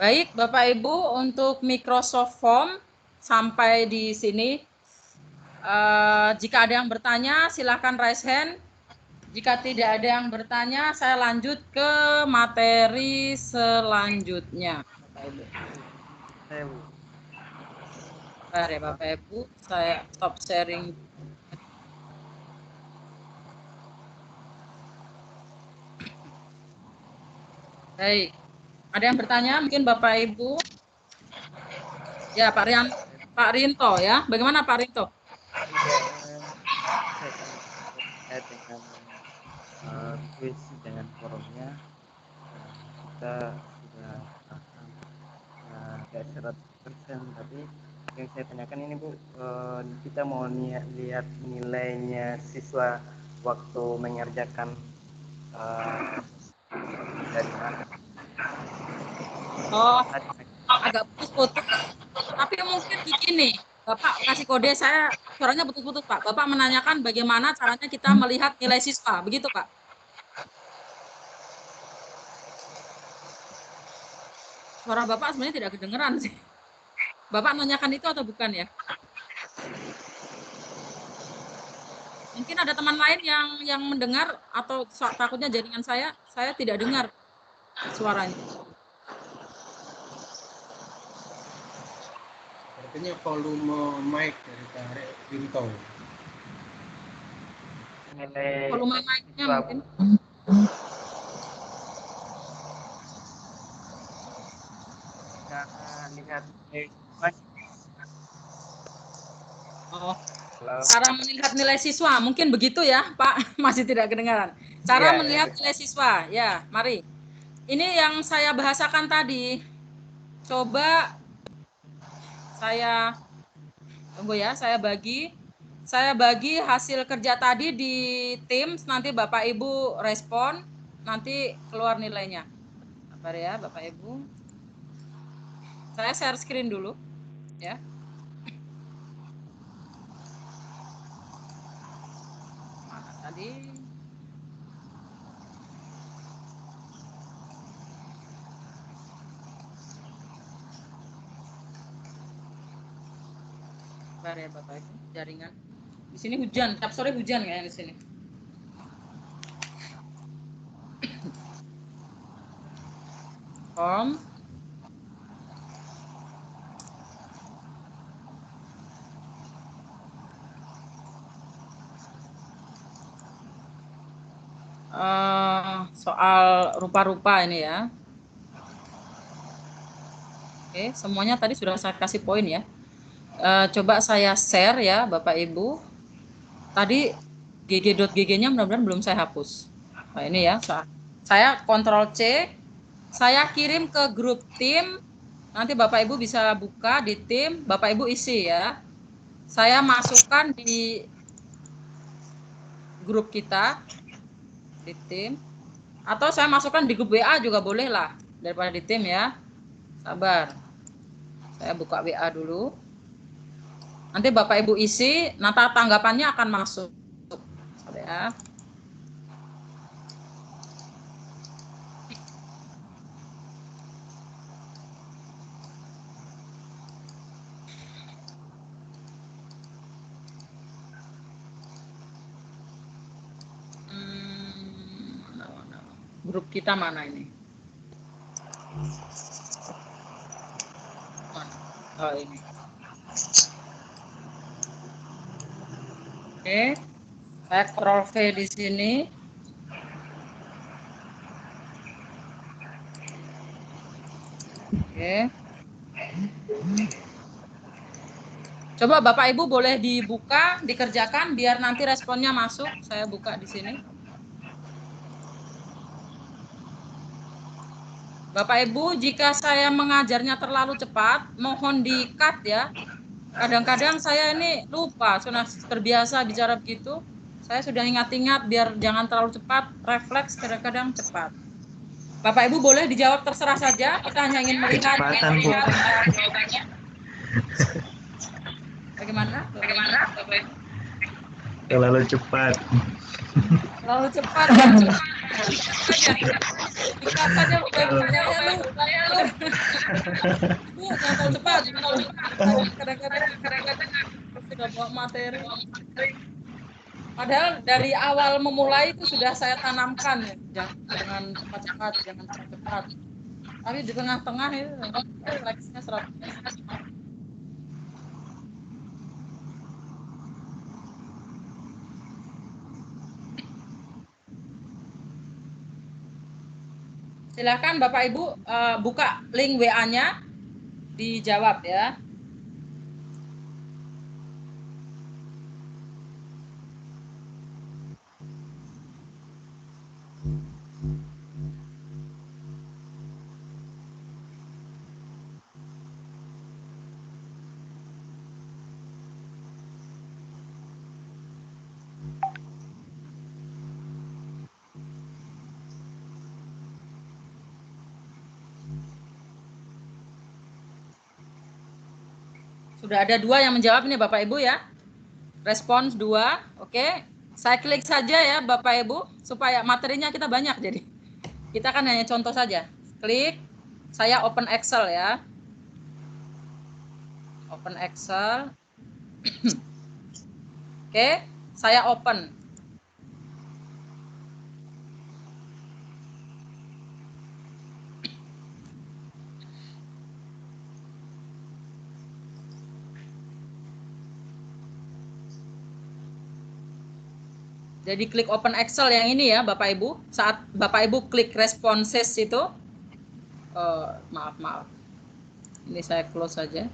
Baik, Bapak Ibu, untuk Microsoft Form sampai di sini. Jika ada yang bertanya, silakan raise hand. Jika tidak ada yang bertanya, saya lanjut ke materi selanjutnya, Bapak Ibu. Bentar ya Bapak Ibu, saya stop sharing. Baik, ada yang bertanya mungkin Bapak Ibu? Ya Pak Rinto ya, bagaimana Pak Rinto? Dengan kuis dengan forumnya kita sudah kayak 100%, tapi yang saya tanyakan ini Bu, kita mau lihat nilainya siswa waktu mengerjakan dari mana? Oh, agak putus-putus. Tapi mungkin begini, Bapak kasih kode, saya suaranya putus-putus Pak. Bapak menanyakan bagaimana caranya kita melihat nilai siswa, begitu Pak? Suara Bapak sebenarnya tidak kedengeran sih. Bapak menanyakan itu atau bukan ya? Mungkin ada teman lain yang mendengar atau takutnya jaringan saya tidak dengar suaranya. Artinya volume mic dari Pak Rinto. Volume mic-nya mungkin. Lihat Oh, cara melihat nilai siswa mungkin begitu ya Pak, masih tidak kedengaran. Cara melihat nilai siswa, ya mari. Ini yang saya bahasakan tadi. Coba saya tunggu ya, saya bagi hasil kerja tadi di Teams, nanti Bapak Ibu respon, nanti keluar nilainya. Sabar ya Bapak Ibu. Saya share screen dulu ya. Mana tadi? Sabar ya Bapak Ibu, jaringan. Di sini hujan, tiap sore hujan kayaknya di sini. Form. Soal rupa-rupa ini ya. Oke, semuanya tadi sudah saya kasih poin ya. Coba saya share ya Bapak Ibu. Tadi gg.gg-nya mudah-mudahan belum saya hapus. Nah ini ya, saya Ctrl C, saya kirim ke grup tim. Nanti Bapak Ibu bisa buka di tim, Bapak Ibu isi ya. Saya masukkan di grup kita, di tim. Atau saya masukkan di grup WA juga boleh lah, daripada di tim ya. Sabar. Saya buka WA dulu. Nanti Bapak Ibu isi, nanti tanggapannya akan masuk. Ya. Grup kita mana ini? Mana? Oh ini. Oke, saya Ctrl V di sini. Oke. Coba Bapak Ibu boleh dibuka, dikerjakan biar nanti responnya masuk. Saya buka di sini. Bapak Ibu, jika saya mengajarnya terlalu cepat, mohon di-cut ya. Kadang-kadang saya ini lupa, sudah terbiasa bicara begitu. Saya sudah ingat-ingat biar jangan terlalu cepat, refleks kadang-kadang cepat. Bapak Ibu boleh dijawab terserah saja, kita hanya ingin melihat jawabannya. Bagaimana? Terlalu cepat. Terlalu cepat. Dikat saja Bapak Ibu, saya lupa ya lu. Bu, jangan terlalu cepat. Kadang-kadang sudah bawa materi. Padahal dari awal memulai itu sudah saya tanamkan ya, jangan cepat-cepat, jangan cepat-cepat. Tapi di tengah-tengah itu refleksnya 100%. Silakan Bapak Ibu buka link WA-nya, dijawab ya. Sudah ada 2 yang menjawab nih Bapak Ibu ya. Respons 2, oke. Saya klik saja ya Bapak Ibu, supaya materinya kita banyak jadi. Kita kan hanya contoh saja. Klik, saya open Excel ya. Open Excel. Oke, saya open. Jadi klik open Excel yang ini ya Bapak Ibu. Saat Bapak Ibu klik responses itu, maaf. Ini saya close saja.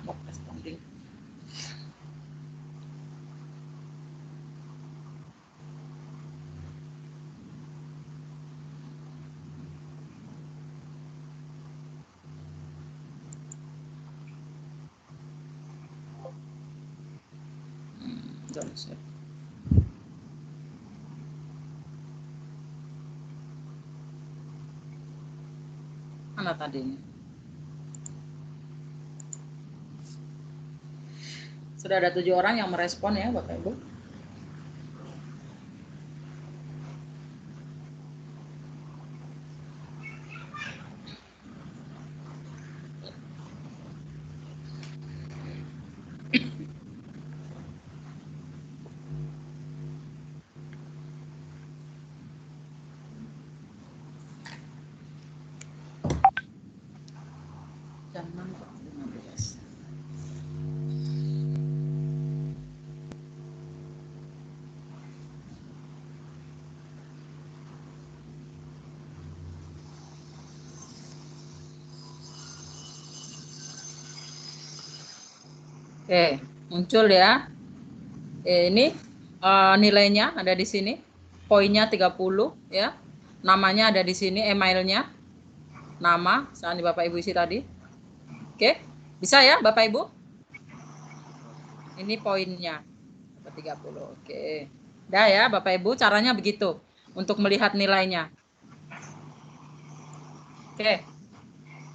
Mau responding. Mana tadi ini? Sudah ada 7 orang yang merespon ya Bapak Ibu. Jam 6.15. Oke, muncul ya. Ini nilainya ada di sini. Poinnya 30 ya. Namanya ada di sini, emailnya. Nama, misalnya Bapak Ibu isi tadi. Oke, bisa ya Bapak Ibu? Ini poinnya. 30. Oke. Udah ya Bapak Ibu, caranya begitu untuk melihat nilainya. Oke.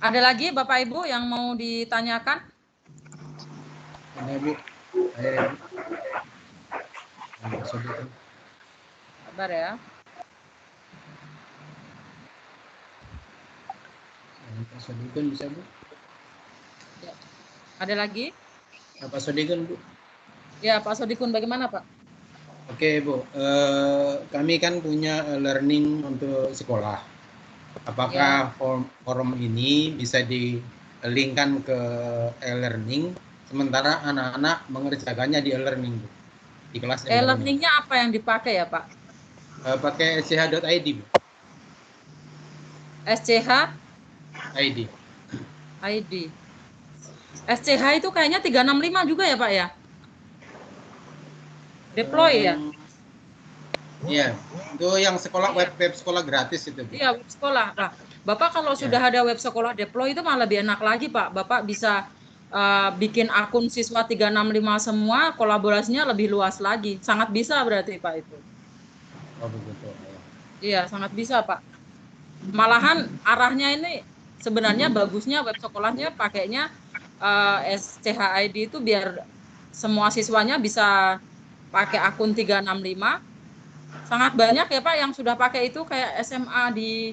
Ada lagi Bapak Ibu yang mau ditanyakan? Ada Bu. Saya Sodikin. Sabar ya. Pak Sodikin bisa Bu? Ya. Ada lagi? Pak Sodikin Bu. Ya Pak Sodikun, bagaimana Pak? Oke Bu, kami kan punya learning untuk sekolah. Apakah forum ini bisa di-linkkan ke e-learning, sementara anak-anak mengerjakannya di e-learning Bu, di kelas e-learning. E-learningnya apa yang dipakai ya Pak? Pakai sch.id Bu. SCH? ID. ID. SCH itu kayaknya 365 juga ya Pak ya? Deploy ya? Iya, itu yang sekolah web sekolah gratis itu. Iya, web sekolah. Nah, Bapak kalau sudah ada web sekolah deploy itu malah lebih enak lagi Pak. Bapak bisa bikin akun siswa 365 semua, kolaborasinya lebih luas lagi. Sangat bisa berarti Pak itu. Oh begitu. Iya, sangat bisa Pak. Malahan arahnya ini sebenarnya bagusnya web sekolahnya pakainya SCHID itu biar semua siswanya bisa pakai akun 365. Sangat banyak ya Pak yang sudah pakai itu, kayak SMA di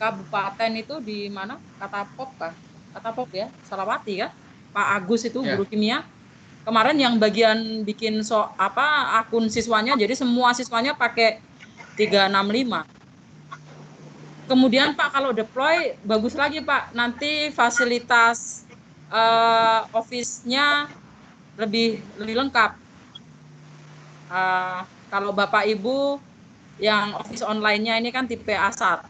kabupaten itu di mana? Katapok Pak. Katapok ya, Salawati ya. Pak Agus itu guru kimia. Kemarin yang bagian bikin akun siswanya, jadi semua siswanya pakai 365. Kemudian Pak kalau deploy bagus lagi Pak, nanti fasilitas office-nya lebih lengkap. Kalau Bapak Ibu yang office online-nya ini kan tipe A1.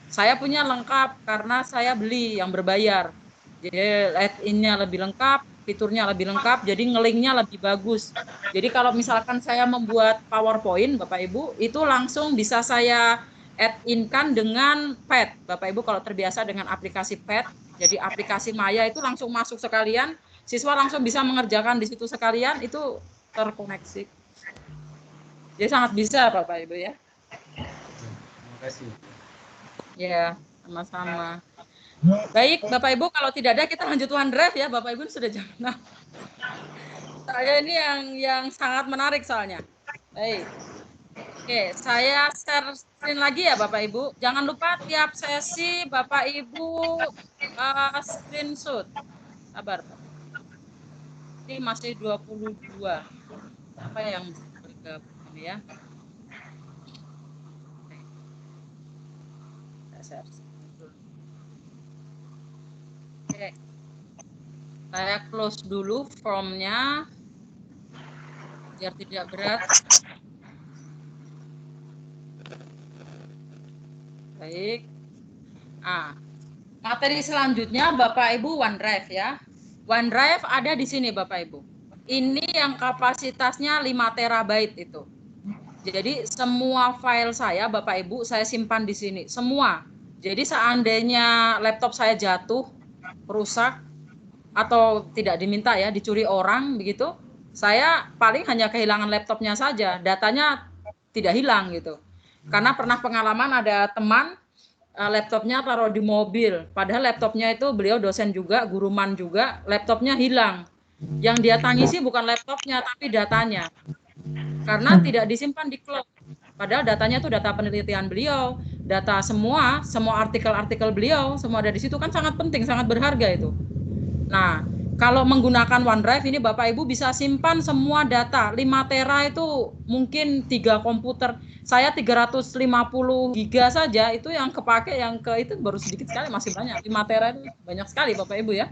Saya punya lengkap karena saya beli yang berbayar. Jadi add-in-nya lebih lengkap, fiturnya lebih lengkap, jadi nge-link-nya lebih bagus. Jadi kalau misalkan saya membuat PowerPoint, Bapak Ibu, itu langsung bisa saya add-in-kan dengan Pad. Bapak Ibu kalau terbiasa dengan aplikasi Pad, jadi aplikasi Maya itu langsung masuk sekalian, siswa langsung bisa mengerjakan di situ sekalian, itu terkoneksi. Jadi sangat bisa Bapak Ibu ya. Terima kasih. Ya, sama-sama. Baik Bapak Ibu, kalau tidak ada kita lanjut OneDrive ya. Bapak Ibu sudah jam 6. Saya ini yang sangat menarik soalnya. Baik. Oke, saya share screen lagi ya Bapak Ibu. Jangan lupa tiap sesi Bapak Ibu screenshot. Sabar Pak. Ini masih 22. Apa yang bergabung ya? Oke. Saya close dulu formnya biar tidak berat. Baik. Materi selanjutnya Bapak Ibu OneDrive ya. OneDrive ada di sini Bapak Ibu. Ini yang kapasitasnya 5 terabyte itu. Jadi semua file saya Bapak Ibu saya simpan di sini semua. Jadi seandainya laptop saya jatuh, rusak atau tidak diminta ya, dicuri orang begitu, saya paling hanya kehilangan laptopnya saja, datanya tidak hilang gitu. Karena pernah pengalaman ada teman laptopnya taruh di mobil, padahal laptopnya itu beliau dosen juga, guruman juga, laptopnya hilang. Yang dia tangisi bukan laptopnya tapi datanya. Karena tidak disimpan di cloud. Padahal datanya itu data penelitian beliau, data semua artikel-artikel beliau, semua ada di situ, kan sangat penting, sangat berharga itu. Nah, kalau menggunakan OneDrive ini Bapak Ibu bisa simpan semua data. 5 tera itu mungkin 3 komputer. Saya 350 giga saja itu yang kepake, yang itu baru sedikit sekali, masih banyak. 5 tera itu banyak sekali Bapak Ibu ya.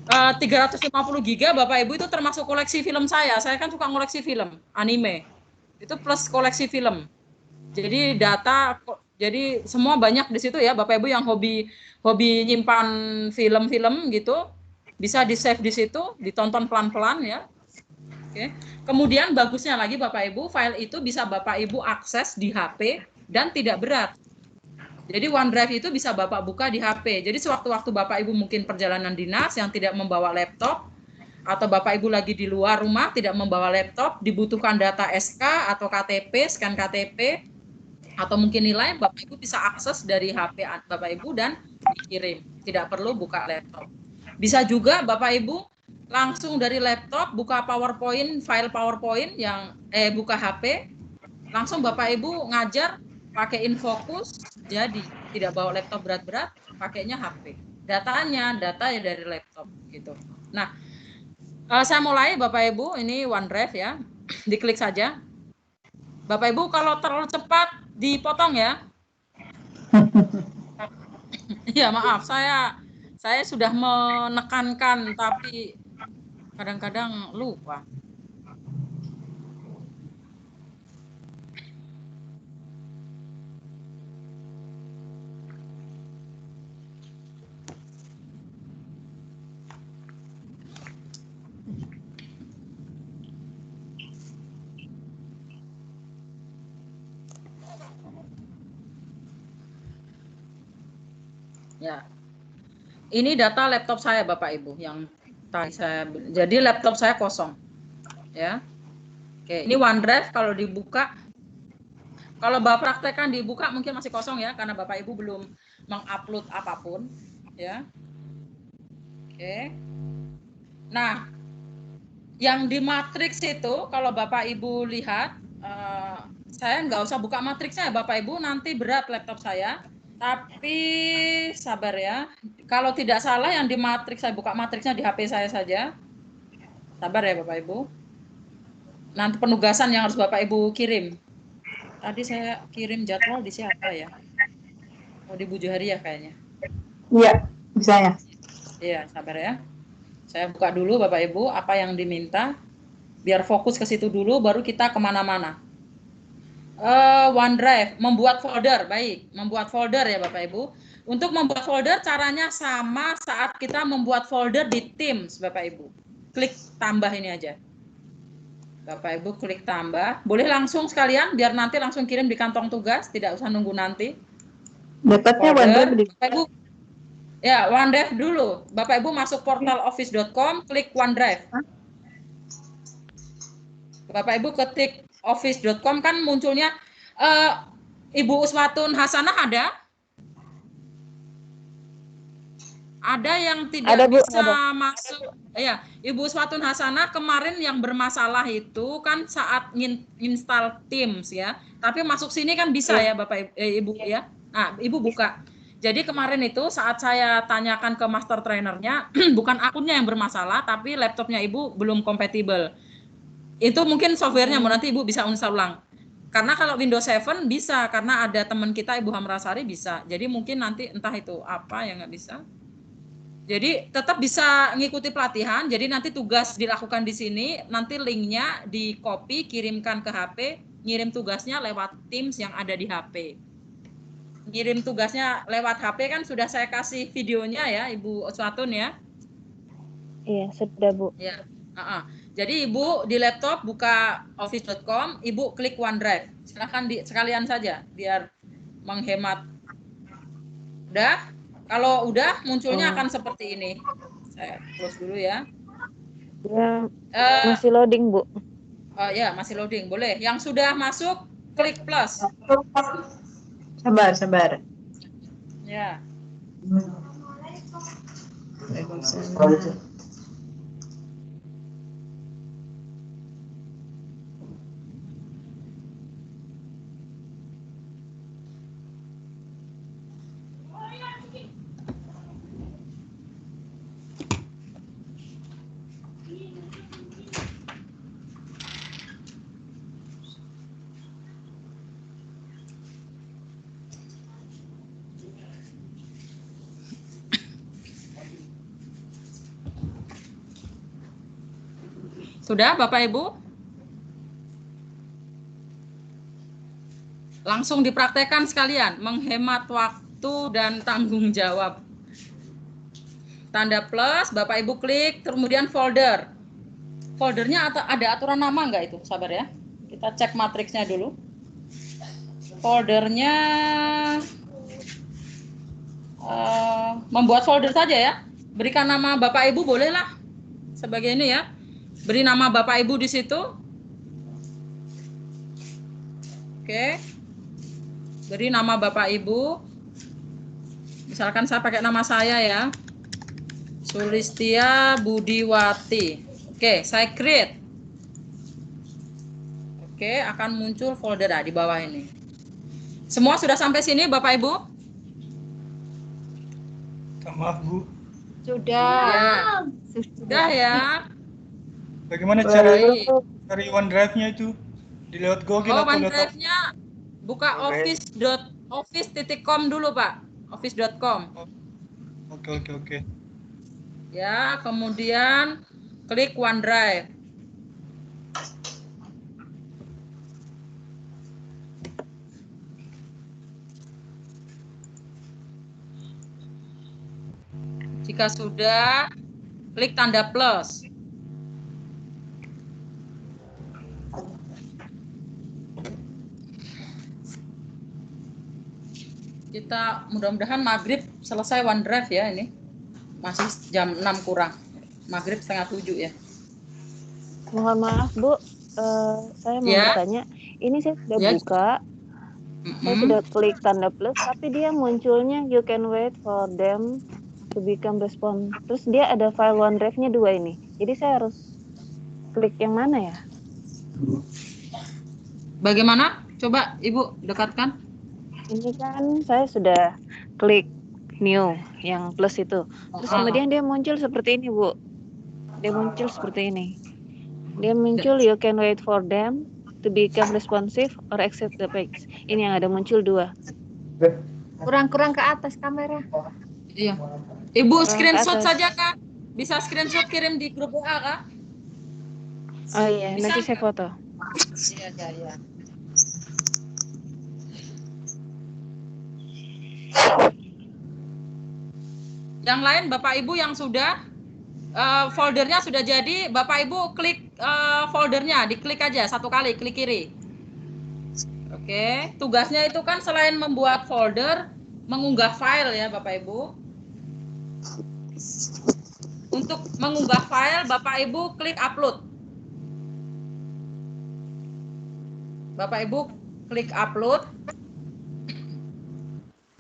350 giga Bapak Ibu itu termasuk koleksi film saya. Saya kan suka koleksi film, anime. Itu plus koleksi film. Jadi data, jadi semua banyak di situ ya Bapak Ibu yang hobi nyimpan film-film gitu. bisa di-save di situ, ditonton pelan-pelan ya. Oke. Kemudian bagusnya lagi Bapak Ibu, file itu bisa Bapak Ibu akses di HP dan tidak berat. Jadi OneDrive itu bisa Bapak buka di HP. Jadi sewaktu-waktu Bapak Ibu mungkin perjalanan dinas yang tidak membawa laptop, atau Bapak Ibu lagi di luar rumah tidak membawa laptop, dibutuhkan data SK atau KTP, scan KTP, atau mungkin nilai, Bapak Ibu bisa akses dari HP Bapak Ibu dan dikirim. Tidak perlu buka laptop. Bisa juga Bapak Ibu langsung dari laptop buka PowerPoint, file PowerPoint yang buka HP, langsung Bapak Ibu ngajar pakai InFocus, jadi tidak bawa laptop berat-berat, pakainya HP. Datanya data ya dari laptop gitu. Nah, saya mulai Bapak Ibu, ini OneDrive ya. Diklik saja. Bapak Ibu kalau terlalu cepat dipotong ya. Ya maaf, saya sudah menekankan tapi kadang-kadang lupa. Ya. Ini data laptop saya Bapak Ibu yang tadi saya, jadi laptop saya kosong. Ya. Oke, ini OneDrive kalau dibuka, kalau Bapak praktekkan dibuka mungkin masih kosong ya, karena Bapak Ibu belum mengupload apapun, ya. Oke. Nah, yang di matriks itu kalau Bapak Ibu lihat, saya nggak usah buka matriksnya Bapak Ibu, nanti berat laptop saya. Tapi sabar ya, kalau tidak salah yang di matriks, saya buka matriksnya di HP saya saja. Sabar ya Bapak Ibu. Nanti penugasan yang harus Bapak Ibu kirim. Tadi saya kirim jadwal di siapa ya? Oh, di Bu Johari ya kayaknya. Iya, bisa ya. Iya, sabar ya. Saya buka dulu Bapak Ibu apa yang diminta. Biar fokus ke situ dulu, baru kita kemana-mana. OneDrive, membuat folder, baik. Membuat folder ya Bapak Ibu. Untuk membuat folder caranya sama saat kita membuat folder di Teams Bapak Ibu. Klik tambah ini aja. Bapak Ibu klik tambah. Boleh langsung sekalian, biar nanti langsung kirim di kantong tugas, tidak usah nunggu nanti. Dapatnya OneDrive di Bapak Ibu, ya OneDrive dulu. Bapak Ibu masuk portal office.com, klik OneDrive. Bapak Ibu ketik office.com kan munculnya Ibu Uswatun Hasanah ada? Ada yang tidak Ada, Bu, bisa ada. masuk. Ya, Ibu Uswatun Hasanah kemarin yang bermasalah itu kan saat install Teams ya. Tapi masuk sini kan bisa ya Bapak Ibu ya. Nah, Ibu buka. Jadi kemarin itu saat saya tanyakan ke master trainernya, bukan akunnya yang bermasalah, tapi laptopnya Ibu belum kompatibel. Itu mungkin softwarenya, nanti Ibu bisa uninstall ulang. Karena kalau Windows 7 bisa, karena ada teman kita Ibu Hamrasari bisa. Jadi mungkin nanti entah itu apa yang nggak bisa. Jadi tetap bisa ngikuti pelatihan. Jadi nanti tugas dilakukan di sini, nanti linknya di copy, kirimkan ke HP, ngirim tugasnya lewat Teams yang ada di HP. Ngirim tugasnya lewat HP kan sudah saya kasih videonya ya, Ibu Uswatun ya. Iya, sudah Bu. Ya. Jadi Ibu di laptop buka office.com, Ibu klik OneDrive. Silahkan sekalian saja biar menghemat. Udah? Kalau udah munculnya akan seperti ini. Saya close dulu ya. Ya, masih loading Bu. Oh ya, masih loading. Boleh. Yang sudah masuk klik plus. Sabar, sabar. Ya. Sudah Bapak Ibu? Langsung dipraktekkan sekalian, menghemat waktu dan tanggung jawab. tanda plus, Bapak Ibu klik, kemudian folder. Foldernya ada aturan nama nggak itu? Sabar ya. Kita cek matriksnya dulu. Foldernya membuat folder saja ya. Berikan nama Bapak Ibu bolehlah. Sebagai ini ya. Beri nama Bapak Ibu di situ. Oke. Beri nama Bapak Ibu. Misalkan saya pakai nama saya ya. Sulistia Budiwati. Oke, saya create. Oke, akan muncul folder di bawah ini. Semua sudah sampai sini Bapak Ibu? Maaf Bu. Sudah. Ya. Sudah ya. Bagaimana cara cari OneDrive-nya itu? Di lewat Google Oh, atau lewat OneDrive-nya buka office.com dulu Pak. Office.com. Oke. Ya, kemudian klik OneDrive. Jika sudah, klik tanda plus. Kita mudah-mudahan maghrib selesai OneDrive ya ini. Masih jam 6 kurang. Maghrib setengah 7 ya. Mohon maaf Bu, saya mau bertanya. Ini saya sudah buka, saya sudah klik tanda plus, tapi dia munculnya you can wait for them to become responsive. Terus dia ada file OneDrive-nya 2 ini. Jadi saya harus klik yang mana ya? Bagaimana? Coba Ibu dekatkan. Ini kan saya sudah klik new yang plus itu. Terus kemudian dia muncul seperti ini Bu. Dia muncul seperti ini. Dia muncul you can wait for them to become responsive or exit the page. Ini yang ada muncul 2. Kurang-kurang ke atas kamera. Iya. Ibu screenshot saja Kak. Bisa screenshot kirim di grup WA Kak? Oh iya, Bisa, nanti saya foto. Iya. Yang lain Bapak Ibu yang sudah foldernya sudah jadi, Bapak Ibu klik foldernya, diklik aja satu kali, klik kiri. Oke, tugasnya itu kan selain membuat folder, mengunggah file ya Bapak Ibu. Untuk mengunggah file, Bapak Ibu klik upload. Bapak Ibu klik upload.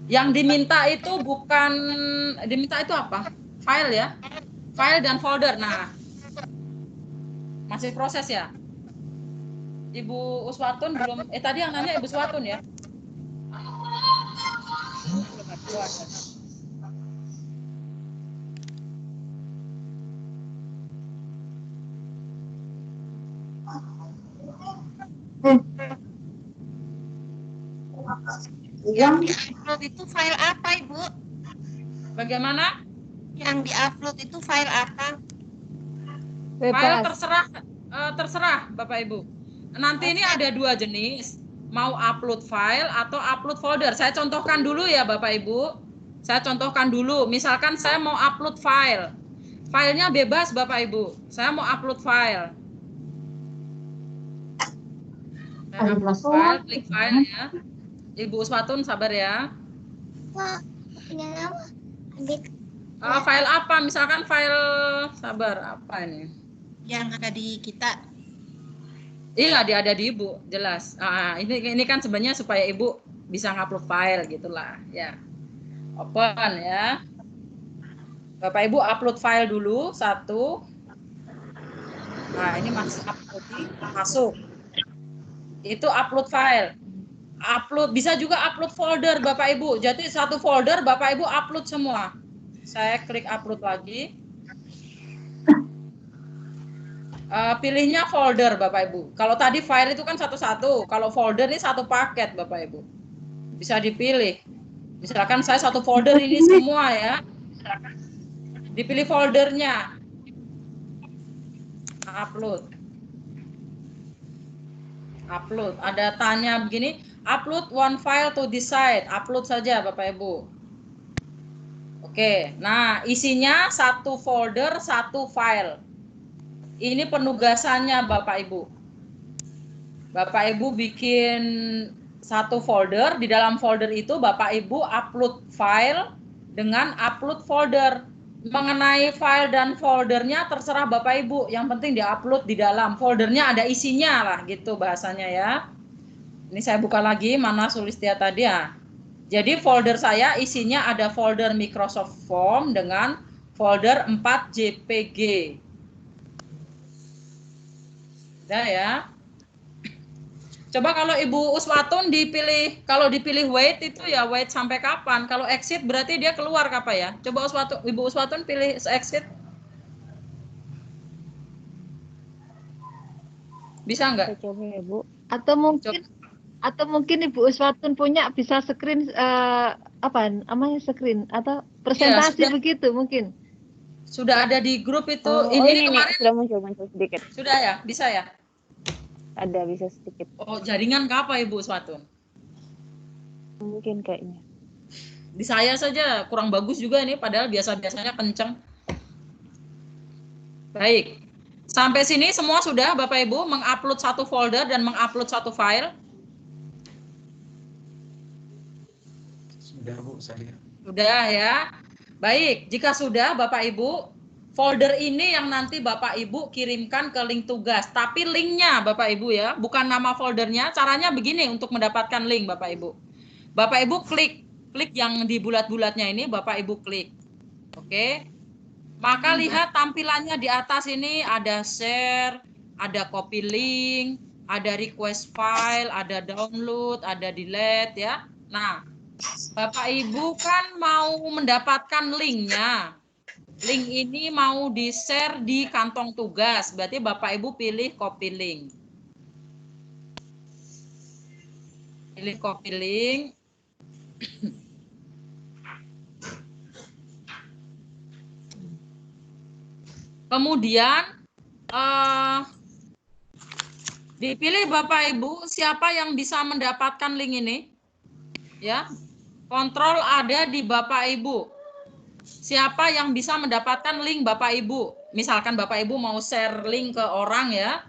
Yang diminta itu bukan, diminta itu apa? File ya. File dan folder. Nah, masih proses ya. Ibu Uswatun belum, tadi yang nanya Ibu Uswatun ya. Yang di-upload itu file apa, Ibu? Bagaimana? Yang di-upload itu file apa? File terserah Bapak Ibu. Nanti ini ada 2 jenis. Mau upload file atau upload folder. Saya contohkan dulu ya Bapak Ibu. Saya contohkan dulu. Misalkan saya mau upload file. Filenya bebas Bapak Ibu. Saya mau upload file. Saya upload file, klik file ya. Ibu Uswatun sabar ya. File apa? Misalkan file, sabar, apa ini? Yang ada di kita. Iya, ada di Ibu, jelas. Ini kan sebenarnya supaya Ibu bisa ngupload file gitulah, ya. Open ya. Bapak Ibu upload file dulu 1. Nah, ini masuk. Itu upload file. Upload bisa juga upload folder Bapak Ibu. Jadi satu folder Bapak Ibu upload semua. Saya klik upload lagi. Pilihnya folder Bapak Ibu. Kalau tadi file itu kan satu-satu. Kalau folder ini satu paket Bapak Ibu. Bisa dipilih. Misalkan saya satu folder ini semua ya. Dipilih foldernya. Upload. Ada tanya begini. Upload one file to this site. Upload saja Bapak Ibu. Oke, nah isinya satu folder, satu file. Ini penugasannya Bapak Ibu. Bapak Ibu bikin satu folder, di dalam folder itu Bapak Ibu upload file dengan upload folder. Mengenai file dan foldernya terserah Bapak Ibu, yang penting diupload di dalam foldernya, ada isinya lah gitu bahasanya ya. Ini saya buka lagi mana Sulistia tadi ya. Jadi folder saya isinya ada folder Microsoft Form dengan folder 4 JPG. Udah ya. Coba kalau Ibu Uswatun dipilih, kalau dipilih wait itu ya wait sampai kapan? Kalau exit berarti dia keluar kapan ya? Coba Ibu Uswatun pilih exit. Bisa nggak? Saya coba ya, Bu. Atau mungkin Ibu Uswatun punya bisa screen apa namanya screen atau presentasi Iya, begitu mungkin. Sudah ada di grup itu. Oh, ini nih, kemarin sudah muncul sedikit. sudah ya, bisa ya? Ada bisa sedikit. Oh, jaringan ke apa Ibu Uswatun? Mungkin kayaknya. Di saya saja kurang bagus juga ini, padahal biasa-biasanya kenceng. Baik. Sampai sini semua sudah Bapak Ibu mengupload satu folder dan mengupload satu file? Sudah Bu, saya. Sudah ya. Baik, jika sudah Bapak Ibu, folder ini yang nanti Bapak Ibu kirimkan ke link tugas. Tapi linknya Bapak Ibu ya, bukan nama foldernya. Caranya begini untuk mendapatkan link Bapak Ibu. Bapak Ibu klik yang di bulat-bulatnya ini, Bapak Ibu klik. Oke. Maka lihat tampilannya di atas ini ada share, ada copy link, ada request file, ada download, ada delete ya. Nah, Bapak Ibu kan mau mendapatkan linknya. Link ini mau di-share di kantong tugas, berarti Bapak Ibu pilih copy link. Pilih copy link. Kemudian dipilih Bapak Ibu siapa yang bisa mendapatkan link ini. Ya. Kontrol ada di Bapak Ibu. Siapa yang bisa mendapatkan link Bapak Ibu? Misalkan Bapak Ibu mau share link ke orang ya.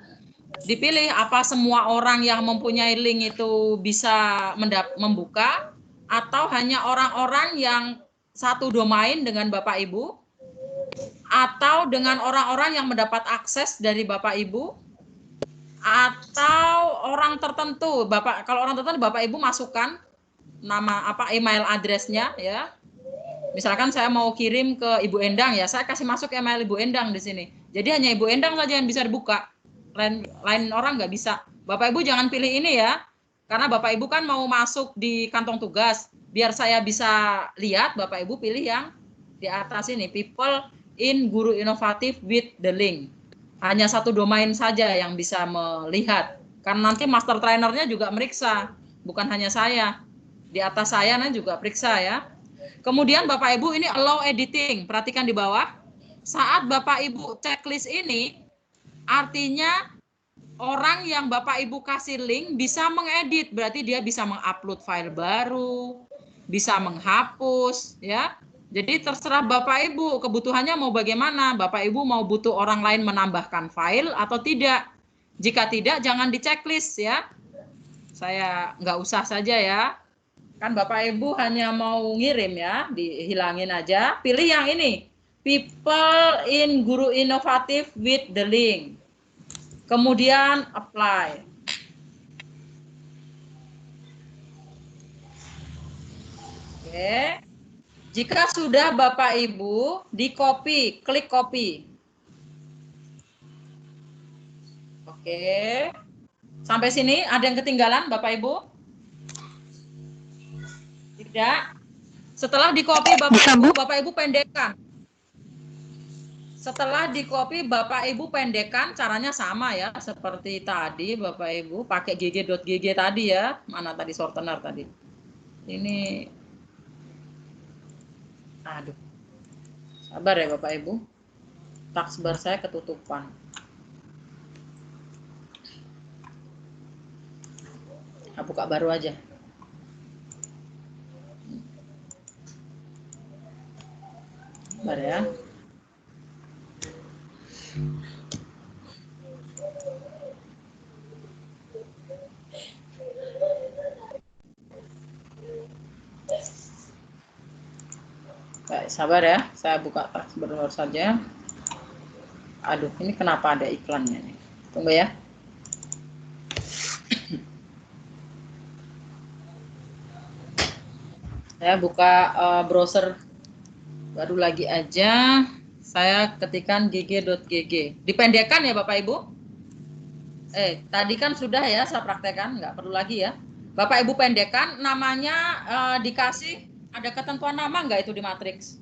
Dipilih apa semua orang yang mempunyai link itu bisa membuka atau hanya orang-orang yang satu domain dengan Bapak Ibu atau dengan orang-orang yang mendapat akses dari Bapak Ibu atau orang tertentu. Kalau orang tertentu Bapak Ibu masukkan nama email address-nya ya. Misalkan saya mau kirim ke Ibu Endang ya, saya kasih masuk email Ibu Endang di sini. Jadi hanya Ibu Endang saja yang bisa dibuka. Lain orang nggak bisa. Bapak Ibu jangan pilih ini ya. Karena Bapak Ibu kan mau masuk di kantong tugas. Biar saya bisa lihat, Bapak Ibu pilih yang di atas ini. People in Guru Inovatif with the link. Hanya satu domain saja yang bisa melihat. Karena nanti master trainernya juga meriksa. Bukan hanya saya. Di atas saya nanti juga periksa ya. Kemudian Bapak Ibu ini allow editing. Perhatikan di bawah. Saat Bapak Ibu checklist ini, artinya orang yang Bapak Ibu kasih link bisa mengedit. Berarti dia bisa mengupload file baru, bisa menghapus. Ya. Jadi terserah Bapak Ibu, kebutuhannya mau bagaimana. Bapak Ibu mau butuh orang lain menambahkan file atau tidak. Jika tidak, jangan di checklist ya. Saya nggak usah saja ya. Kan Bapak Ibu hanya mau ngirim ya, dihilangin aja. Pilih yang ini, people in Guru Inovatif with the link. Kemudian apply. Oke. Jika sudah Bapak Ibu, di copy, klik copy. Oke. Sampai sini ada yang ketinggalan Bapak Ibu? Tidak. Setelah di copy Bapak Ibu pendekkan. Setelah di copy Bapak Ibu pendekkan, caranya sama ya seperti tadi Bapak Ibu pakai gg.gg tadi ya. Mana tadi shortener tadi? Ini aduh. Sabar ya Bapak Ibu. Taskbar saya ketutupan. Nah, buka baru aja. Bentar ya. Baik, sabar ya. Saya buka sebentar saja. Aduh, ini kenapa ada iklannya nih? Tunggu ya. Saya buka browser baru lagi aja. Saya ketikkan gg.gg. Dipendekkan ya Bapak Ibu? Tadi kan sudah ya saya praktekkan, nggak perlu lagi ya. Bapak Ibu pendekkan, namanya dikasih, ada ketentuan nama nggak itu di matriks?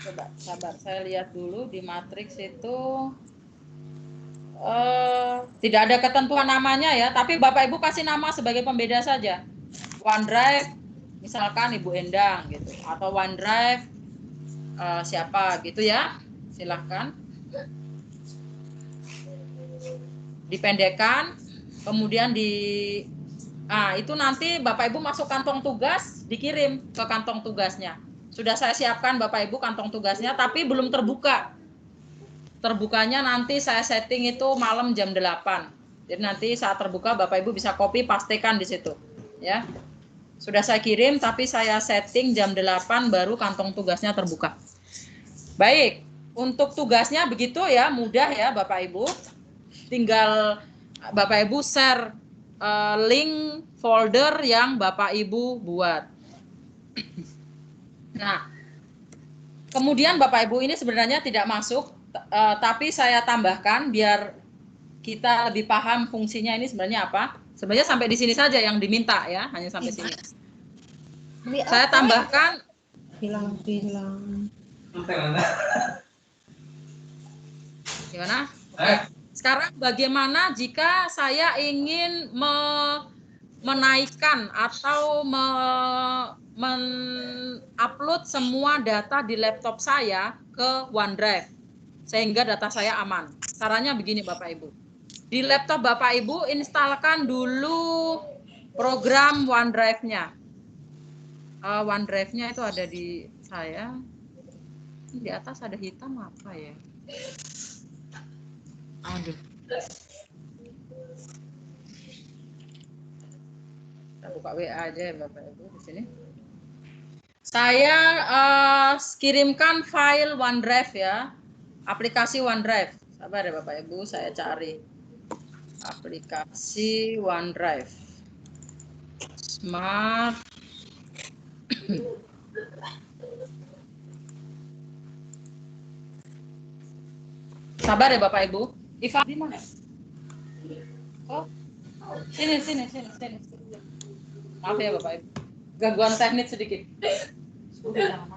Coba, sabar, saya lihat dulu di matriks itu tidak ada ketentuan namanya ya, tapi Bapak Ibu kasih nama sebagai pembeda saja. OneDrive, misalkan Ibu Endang gitu, atau OneDrive siapa gitu ya, silahkan. Dipendekkan, kemudian itu nanti Bapak Ibu masuk kantong tugas, dikirim ke kantong tugasnya. Sudah saya siapkan Bapak Ibu kantong tugasnya, tapi belum terbuka. Terbukanya nanti saya setting itu malam jam 8. Jadi nanti saat terbuka Bapak Ibu bisa copy, pastikan di situ. Ya. Sudah saya kirim, tapi saya setting jam 8 baru kantong tugasnya terbuka. Baik, untuk tugasnya begitu ya, mudah ya Bapak Ibu. Tinggal Bapak Ibu share link folder yang Bapak Ibu buat. Nah, kemudian Bapak Ibu ini sebenarnya tidak masuk, tapi saya tambahkan biar kita lebih paham fungsinya ini sebenarnya apa. Sebenarnya sampai di sini saja yang diminta ya, hanya sampai sini. Saya tambahkan hilang. Gimana? Oke. Sekarang bagaimana jika saya ingin menaikkan atau men-upload semua data di laptop saya ke OneDrive sehingga data saya aman. Caranya begini Bapak Ibu. Di laptop Bapak Ibu instalkan dulu program OneDrive-nya. OneDrive-nya itu ada di saya. Di atas ada hitam apa ya? Aduh. Kita buka WA aja ya Bapak Ibu di sini. Saya kirimkan file OneDrive ya. Aplikasi OneDrive. Sabar ya Bapak Ibu, saya cari. Aplikasi OneDrive. Smart. Sabar ya Bapak Ibu. Iva di mana? Oh, sini. Maaf ya Bapak Ibu. Gangguan teknik sedikit. Sudah.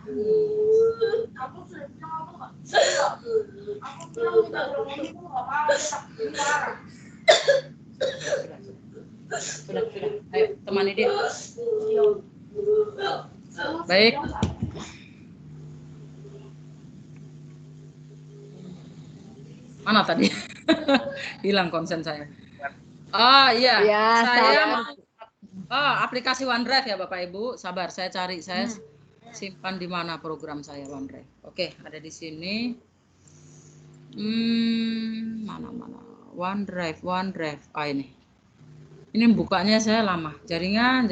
Ayo temani dia. Baik. Mana tadi? Hilang konsen saya. Oh iya, aplikasi OneDrive ya Bapak Ibu. Sabar, saya cari. Saya simpan di mana program saya OneDrive. Oke, ada di sini. Mana? OneDrive. Ini. Ini bukanya saya lama. Jaringan.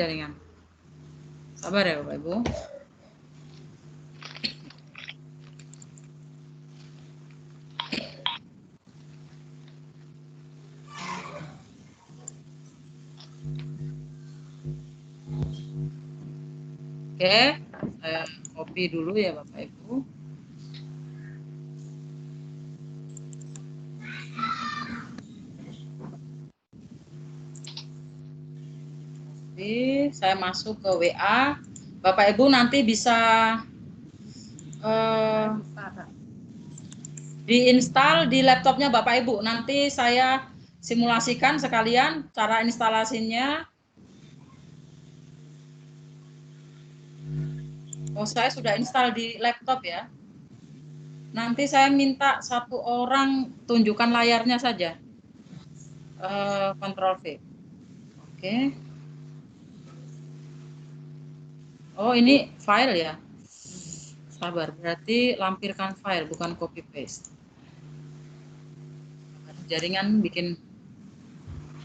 Sabar ya Bapak Ibu. Oke, saya copy dulu ya Bapak Ibu. Saya masuk ke WA. Bapak Ibu nanti bisa diinstal di laptopnya Bapak Ibu. Nanti saya simulasikan sekalian cara instalasinya. Oh, saya sudah install di laptop ya. Nanti saya minta satu orang tunjukkan layarnya saja. Ctrl V. Oke. Oh, ini file ya? Sabar, berarti lampirkan file, bukan copy paste. Jaringan bikin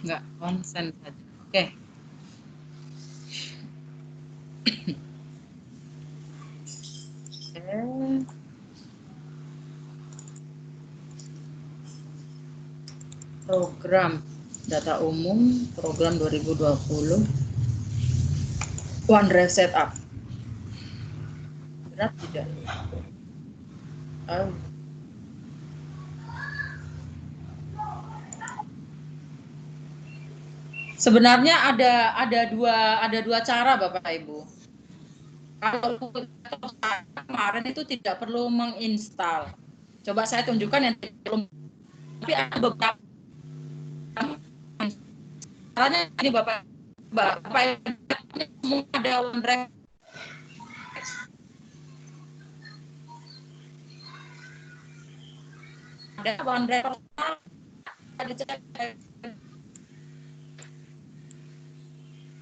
nggak konsen saja. Oke. Program data umum program 2020 OneDrive setup. Berat tidak? Oh. Sebenarnya ada dua cara Bapak Ibu. Kalau kemarin itu tidak perlu menginstal. Coba saya tunjukkan yang belum, tapi ada beberapa caranya ini Bapak Ibu ada OneDrive. Ada OneDrive ada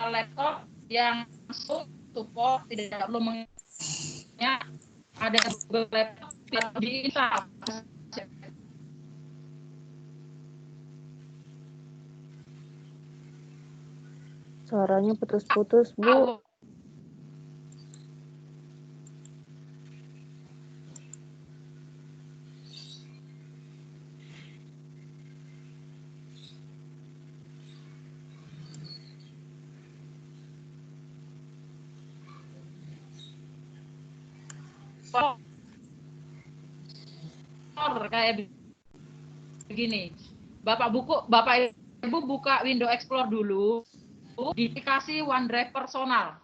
laptop yang langsung support, tidak perlu menginstall. Ada Google laptop yang diinstal. Suaranya putus-putus, Bu. Kayak begini. Bapak Ibu buka Windows Explorer dulu, di aplikasi OneDrive personal.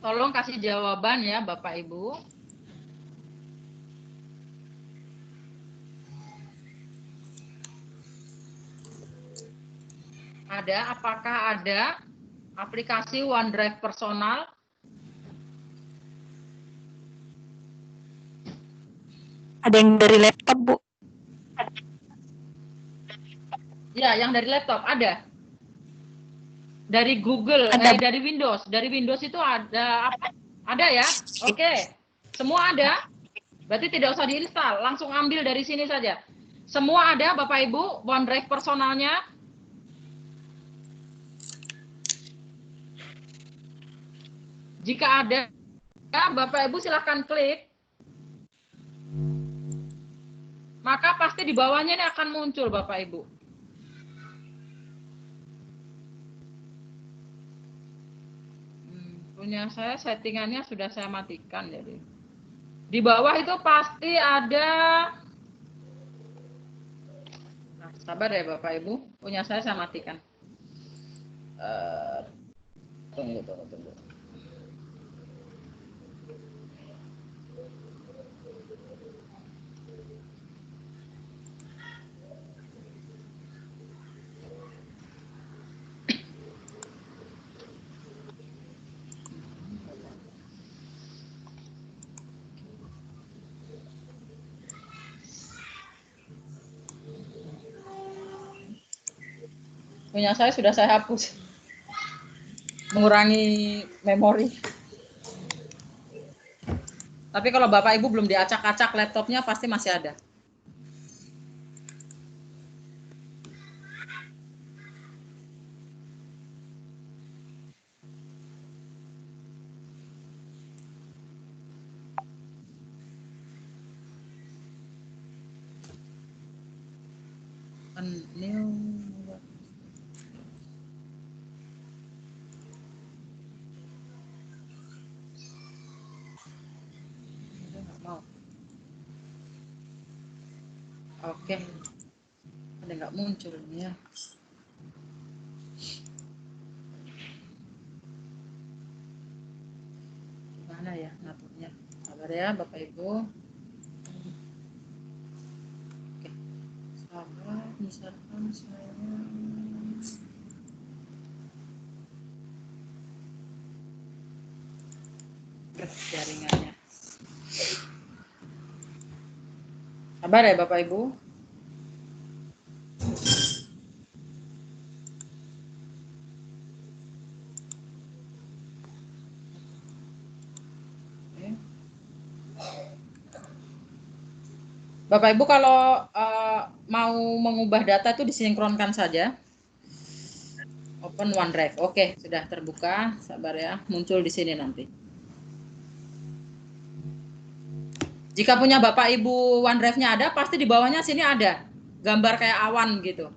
Tolong kasih jawaban ya Bapak Ibu. Apakah ada aplikasi OneDrive personal? Ada yang dari laptop, Bu. Ya, yang dari laptop ada. Dari Google, dari Windows. Dari Windows itu ada apa? Ada ya? Oke. Semua ada? Berarti tidak usah diinstal, langsung ambil dari sini saja. Semua ada Bapak Ibu, OneDrive personalnya? Jika ada, Bapak Ibu silahkan klik. Maka pasti di bawahnya ini akan muncul Bapak Ibu. Punya saya settingannya sudah saya matikan jadi. Di bawah itu pasti ada. Nah, sabar ya Bapak Ibu, punya saya matikan. Tunggu. Punya saya sudah saya hapus. Mengurangi memori. Tapi kalau Bapak Ibu belum diacak-acak laptopnya pasti masih ada. New. Oke. Ada nggak muncul nih ya? Gimana ya ngaturnya? Sabar ya Bapak Ibu. Oke. Sabar, misalkan saya jaringannya. Sabar ya Bapak Ibu. Bapak Ibu kalau mau mengubah data itu disinkronkan saja. Open OneDrive. Oke, sudah terbuka. Sabar ya, muncul di sini nanti. Jika punya Bapak Ibu OneDrive-nya ada, pasti di bawahnya sini ada gambar kayak awan gitu.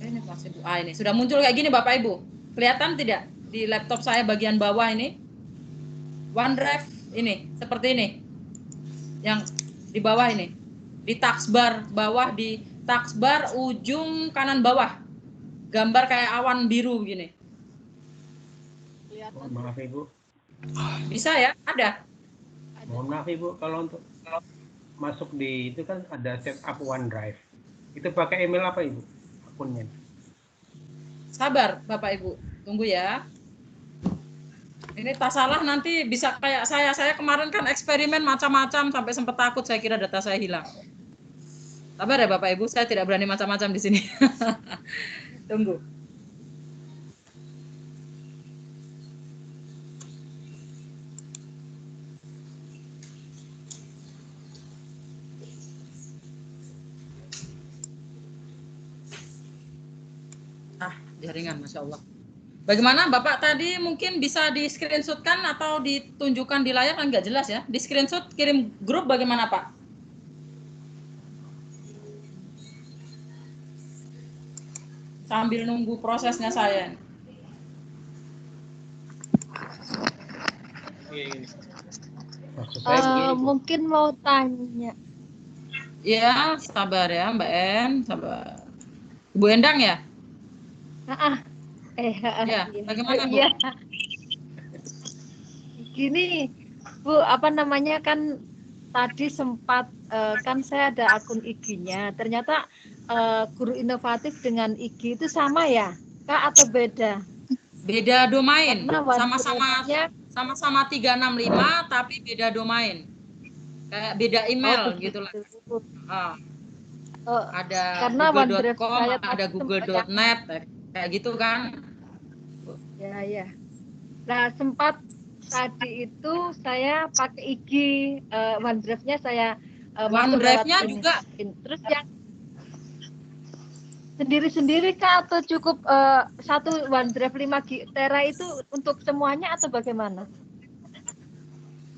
Ini masih ini sudah muncul kayak gini Bapak Ibu. Kelihatan tidak di laptop saya bagian bawah ini? OneDrive ini seperti ini. Yang di bawah ini. Di taskbar bawah, di taskbar ujung kanan bawah. Gambar kayak awan biru begini. Oh, maaf Ibu. Bisa ya? Ada. Mohon maaf Ibu, kalau untuk masuk di itu kan ada setup OneDrive. Itu pakai email apa Ibu? Akunnya. Sabar Bapak Ibu, tunggu ya. Ini tak salah nanti bisa kayak saya. Saya kemarin kan eksperimen macam-macam sampai sempat takut saya kira data saya hilang. Sabar ya Bapak Ibu, saya tidak berani macam-macam di sini. Tunggu. Jaringan, Masya Allah. Bagaimana Bapak tadi mungkin bisa di screenshotkan atau ditunjukkan di layar kan nggak jelas ya? Di screenshot kirim grup bagaimana Pak? Sambil nunggu prosesnya saya. Mungkin mau tanya. Ya, sabar ya Mbak En, sabar. Ibu Endang ya? Ya, bagaimana Bu? Iya. Gini, Bu, apa namanya kan tadi sempat kan saya ada akun IG-nya. Ternyata guru inovatif dengan IG itu sama ya, Kak, atau beda? Beda domain. Sama-sama 365 tapi beda domain. Kayak beda email gitulah. Ada google.com, ada google.net kayak gitu kan. Ya. Nah, sempat tadi itu saya pakai IG OneDrive-nya saya OneDrive-nya juga. Terus yang sendiri-sendiri Kak atau cukup satu OneDrive 5 tera itu untuk semuanya atau bagaimana?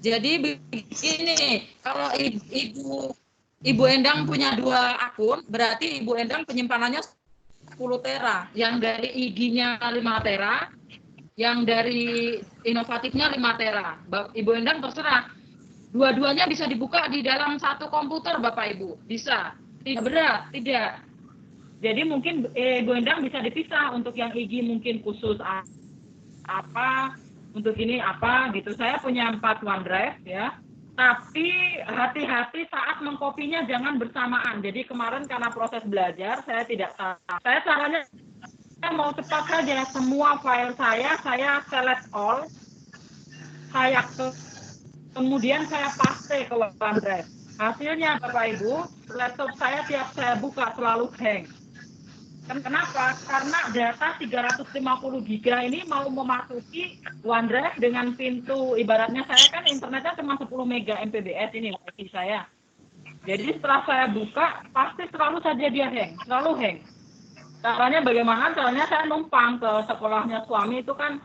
Jadi begini, kalau Ibu Endang punya 2 akun, berarti Ibu Endang penyimpanannya 10 tera, yang dari IG-nya 5 tera, yang dari inovatifnya 5 tera. Ibu Endang terserah. Dua-duanya bisa dibuka di dalam satu komputer Bapak Ibu. Bisa. Tidak berat, tidak. Jadi mungkin Ibu Endang bisa dipisah untuk yang IG mungkin khusus apa, untuk ini apa gitu. Saya punya 4 OneDrive ya. Tapi hati-hati saat mengkopinya jangan bersamaan. Jadi kemarin karena proses belajar saya tidak tahu. Saya caranya mau cepat saja semua file saya select all. Kemudian saya paste ke OneDrive. Hasilnya Bapak Ibu, laptop saya tiap saya buka selalu hang. Kenapa? Karena data 350 GB ini mau memasuki OneDrive dengan pintu, ibaratnya saya kan internetnya cuma 10 mega Mbps ini wifi saya. Jadi setelah saya buka, pasti selalu saja dia hang, selalu hang. Caranya bagaimana? Caranya saya numpang ke sekolahnya suami itu kan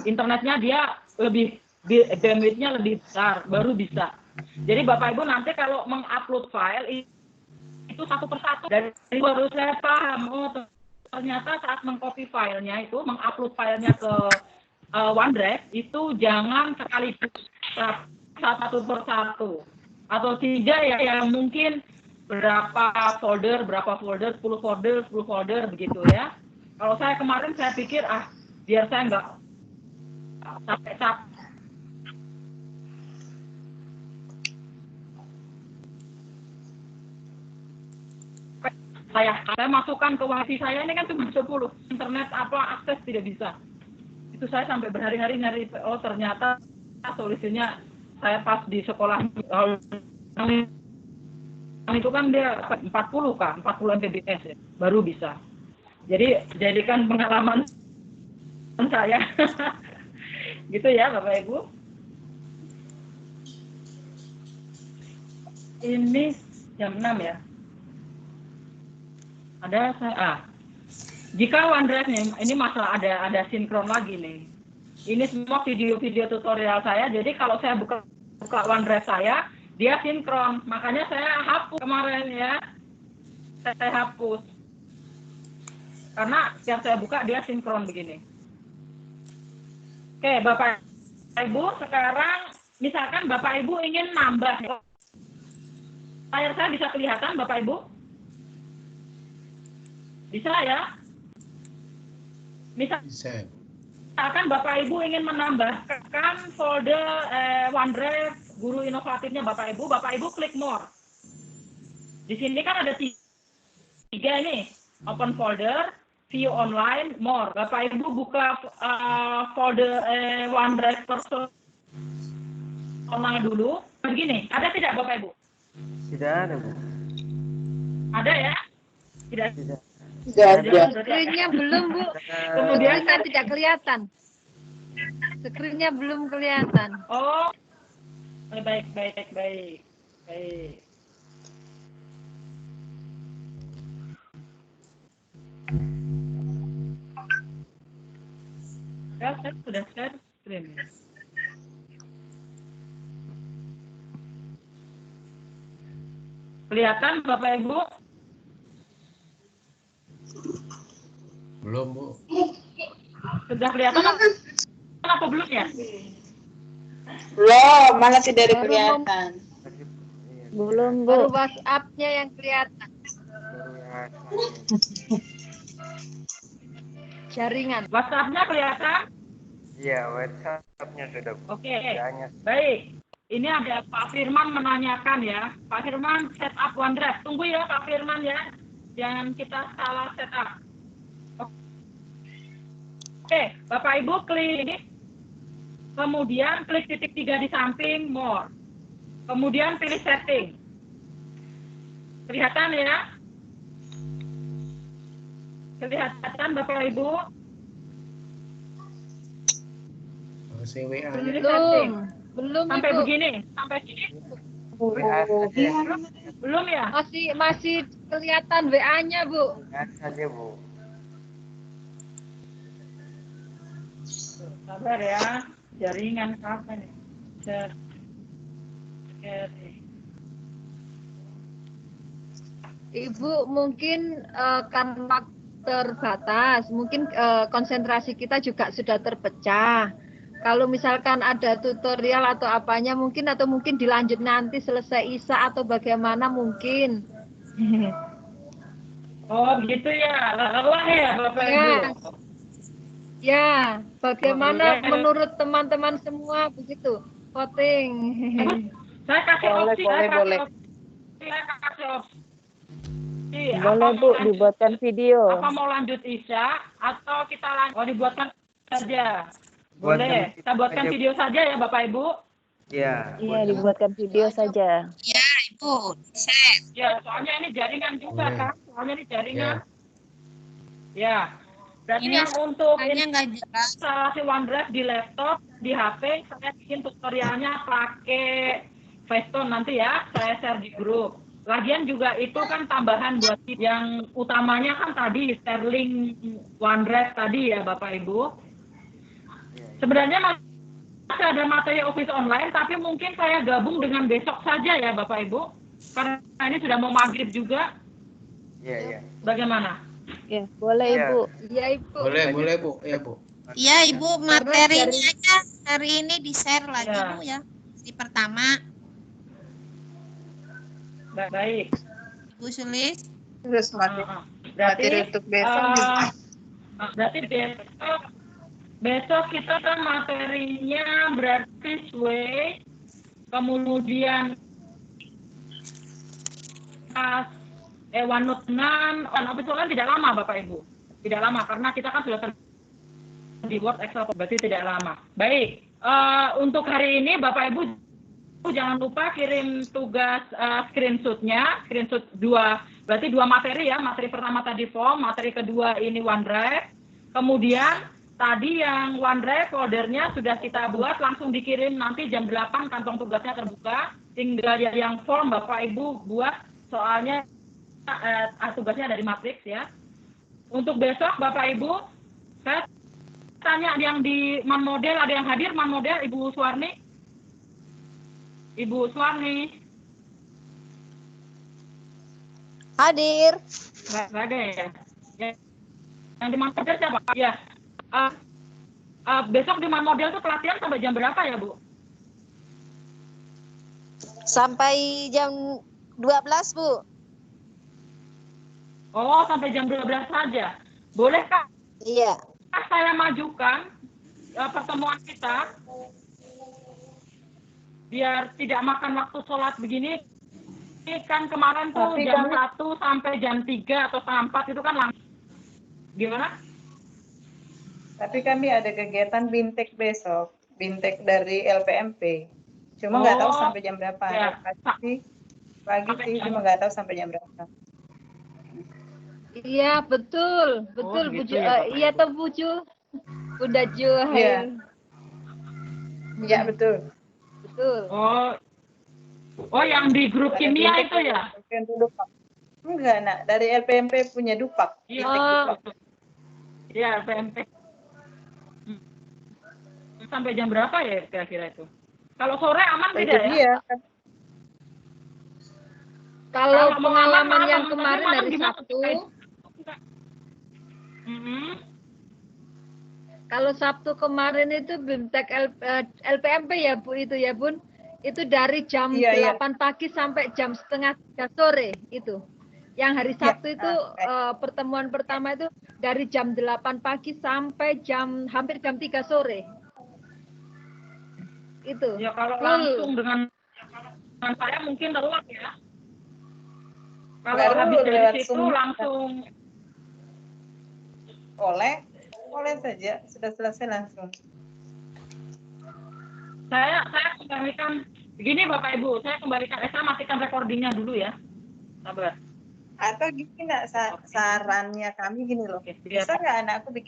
internetnya dia lebih, bandwidth-nya lebih besar, baru bisa. Jadi Bapak Ibu nanti kalau mengupload file itu satu persatu dari baru saya paham ternyata saat mengcopy filenya itu mengupload filenya ke OneDrive itu jangan sekaligus satu persatu atau tidak ya mungkin berapa folder 10 folder begitu ya. Kalau saya kemarin saya pikir biar saya nggak capek. Saya masukkan ke wifi saya ini kan cuma 10, internet akses tidak bisa. Itu saya sampai berhari-hari nyari, ternyata solusinya saya pas di sekolah itu kan dia 40 Mbps ya, baru bisa. Jadi jadikan pengalaman saya gitu ya Bapak Ibu. Ini jam 6 ya. Ada jika OneDrive-nya ini masalah ada sinkron lagi nih. Ini semua video-video tutorial saya. Jadi kalau saya buka OneDrive saya, dia sinkron. Makanya saya hapus kemarin ya. Saya hapus. Karena setiap saya buka dia sinkron begini. Oke, Bapak Ibu, sekarang misalkan Bapak Ibu ingin nambah. Layar saya bisa kelihatan Bapak Ibu? Bisa ya? Misalkan Bapak Ibu ingin menambahkan folder OneDrive Guru Inovatifnya Bapak Ibu klik More. Di sini kan ada tiga ini, open folder, view online, More. Bapak Ibu buka folder OneDrive personal dulu. Begini, ada tidak Bapak Ibu? Tidak ada, Bu. Ada ya? Tidak. Screen-nya belum, Bu. Kemudian Screen-nya tidak kelihatan. Screen-nya belum kelihatan. Oh, baik. Ya, saya sudah share screen. Kelihatan Bapak Ibu? Belum, Bu. Sudah kelihatan apa belum ya? Belum, malah tidak kelihatan. Belum, Baru Bu. WhatsApp-nya yang kelihatan. Jaringan. WhatsApp-nya kelihatan? Iya, WhatsApp-nya sudah, Bu. Oke, Hanya baik. Ini ada Pak Firman menanyakan ya. Pak Firman setup OneDrive. Tunggu ya Pak Firman ya. Jangan kita salah setup. Oke, Bapak Ibu klik ini. Kemudian klik titik 3 di samping More. Kemudian pilih setting. Kelihatan ya? Kelihatan Bapak Ibu? CWA. Pilih setting. Belum, Sampai Ibu. begini, sampai sini. WA saja. Belum ya? Masih kelihatan WA-nya, Bu. WA saja, Bu. Sabar ya, jaringan apa nih? Ibu mungkin karena terbatas, mungkin konsentrasi kita juga sudah terpecah. Kalau misalkan ada tutorial atau apanya mungkin dilanjut nanti selesai ISA atau bagaimana mungkin. Oh gitu ya, lelah ya Bapak Ya. Ibu. Ya, bagaimana Boleh. menurut teman-teman semua begitu? Voting. Saya kasih opsi, boleh. Saya kasih opsi. Boleh, Bu, dibuatkan video. Apa mau lanjut ISA atau kita dibuatkan saja? Buatkan Boleh. Kita buatkan aja. video saja ya Bapak Ibu. Iya. Iya, dibuatkan video saja. Ya, soalnya ini jaringan juga Boleh. kan? Soalnya ini jaringan. Ya. Berarti yang untuk instalasi OneDrive di laptop, di HP, saya bikin tutorialnya pakai Facetune nanti ya, saya share di grup. Lagian juga itu kan tambahan buat yang utamanya kan tadi Sterling OneDrive tadi ya Bapak Ibu. Sebenarnya masih ada materi Office Online, tapi mungkin saya gabung dengan besok saja ya Bapak Ibu. Karena ini sudah mau maghrib juga. Iya. Bagaimana? Ya, boleh, Iya. Ibu. Ya, Ibu. Boleh, Bu. Ya, Bu. Iya, Ibu, materinya aja hari ini di-share lagi, Ya. Bu, ya. Di pertama, Baik. Ibu Sulis. Terus Berarti untuk besok berarti besok kita kan materinya berarti sway, kemudian OneNote 6, Office Online tidak lama Bapak Ibu. Tidak lama karena kita kan sudah di Word, Excel, berarti tidak lama. Baik, untuk hari ini Bapak Ibu jangan lupa kirim tugas screenshot-nya, screenshot 2, berarti 2 materi ya, materi pertama tadi form, materi kedua ini OneDrive. Kemudian tadi yang OneDrive foldernya sudah kita buat, langsung dikirim nanti jam 8 kantong tugasnya terbuka. Tinggal yang form Bapak Ibu buat, soalnya tugasnya dari Matrix ya. Untuk besok Bapak Ibu, saya tanya yang di Man Model, ada yang hadir Man Model, Ibu Suwarni? Ibu Suwarni. Hadir. Nggak ada ya? Yang di Man Model siapa? Ya. Besok di Man Model tuh pelatihan sampai jam berapa ya, Bu? Sampai jam 12, Bu. Oh, sampai jam 12 saja. Boleh, Kak? Iya. Saya majukan pertemuan kita biar tidak makan waktu sholat begini. Ini kan kemarin tuh Tapi jam kami... 1 sampai jam 3 atau setengah 4 itu kan langsung. Gimana? Tapi kami ada kegiatan bintek besok, bintek dari LPMP. Cuma nggak tahu sampai jam berapa. Ya. Pagi sih, cuma nggak tahu sampai jam berapa. Iya, betul Bu gitu Ju. ya, Iya toh Bu Ju. Bunda Ju. Iya. Iya, betul. Betul. Oh, yang di grup Ada kimia bintek itu ya? Enggak, Nak. Dari LPMP punya Dupak. Iya. Iya, LPMP. Sampai jam berapa ya kira-kira itu? Kalau sore aman tidak ya? Kalau pengalaman yang kemarin dari Sabtu, kalau Sabtu kemarin itu BIMTEK LPMP ya Bu itu ya Bun, itu dari jam 8 pagi sampai jam setengah 3 sore itu. Yang hari Sabtu itu pertemuan pertama itu dari jam 8 pagi sampai hampir jam 3 sore. Itu. Ya kalau langsung dengan saya mungkin teruak ya. Kalau habis dari situ langsung oleh saja, sudah selesai langsung. Saya kembalikan begini Bapak Ibu, saya kembalikan saya matikan recordingnya dulu ya. Sabar. Atau gini nak, sarannya kami gini loh. Bisa nggak anakku bikin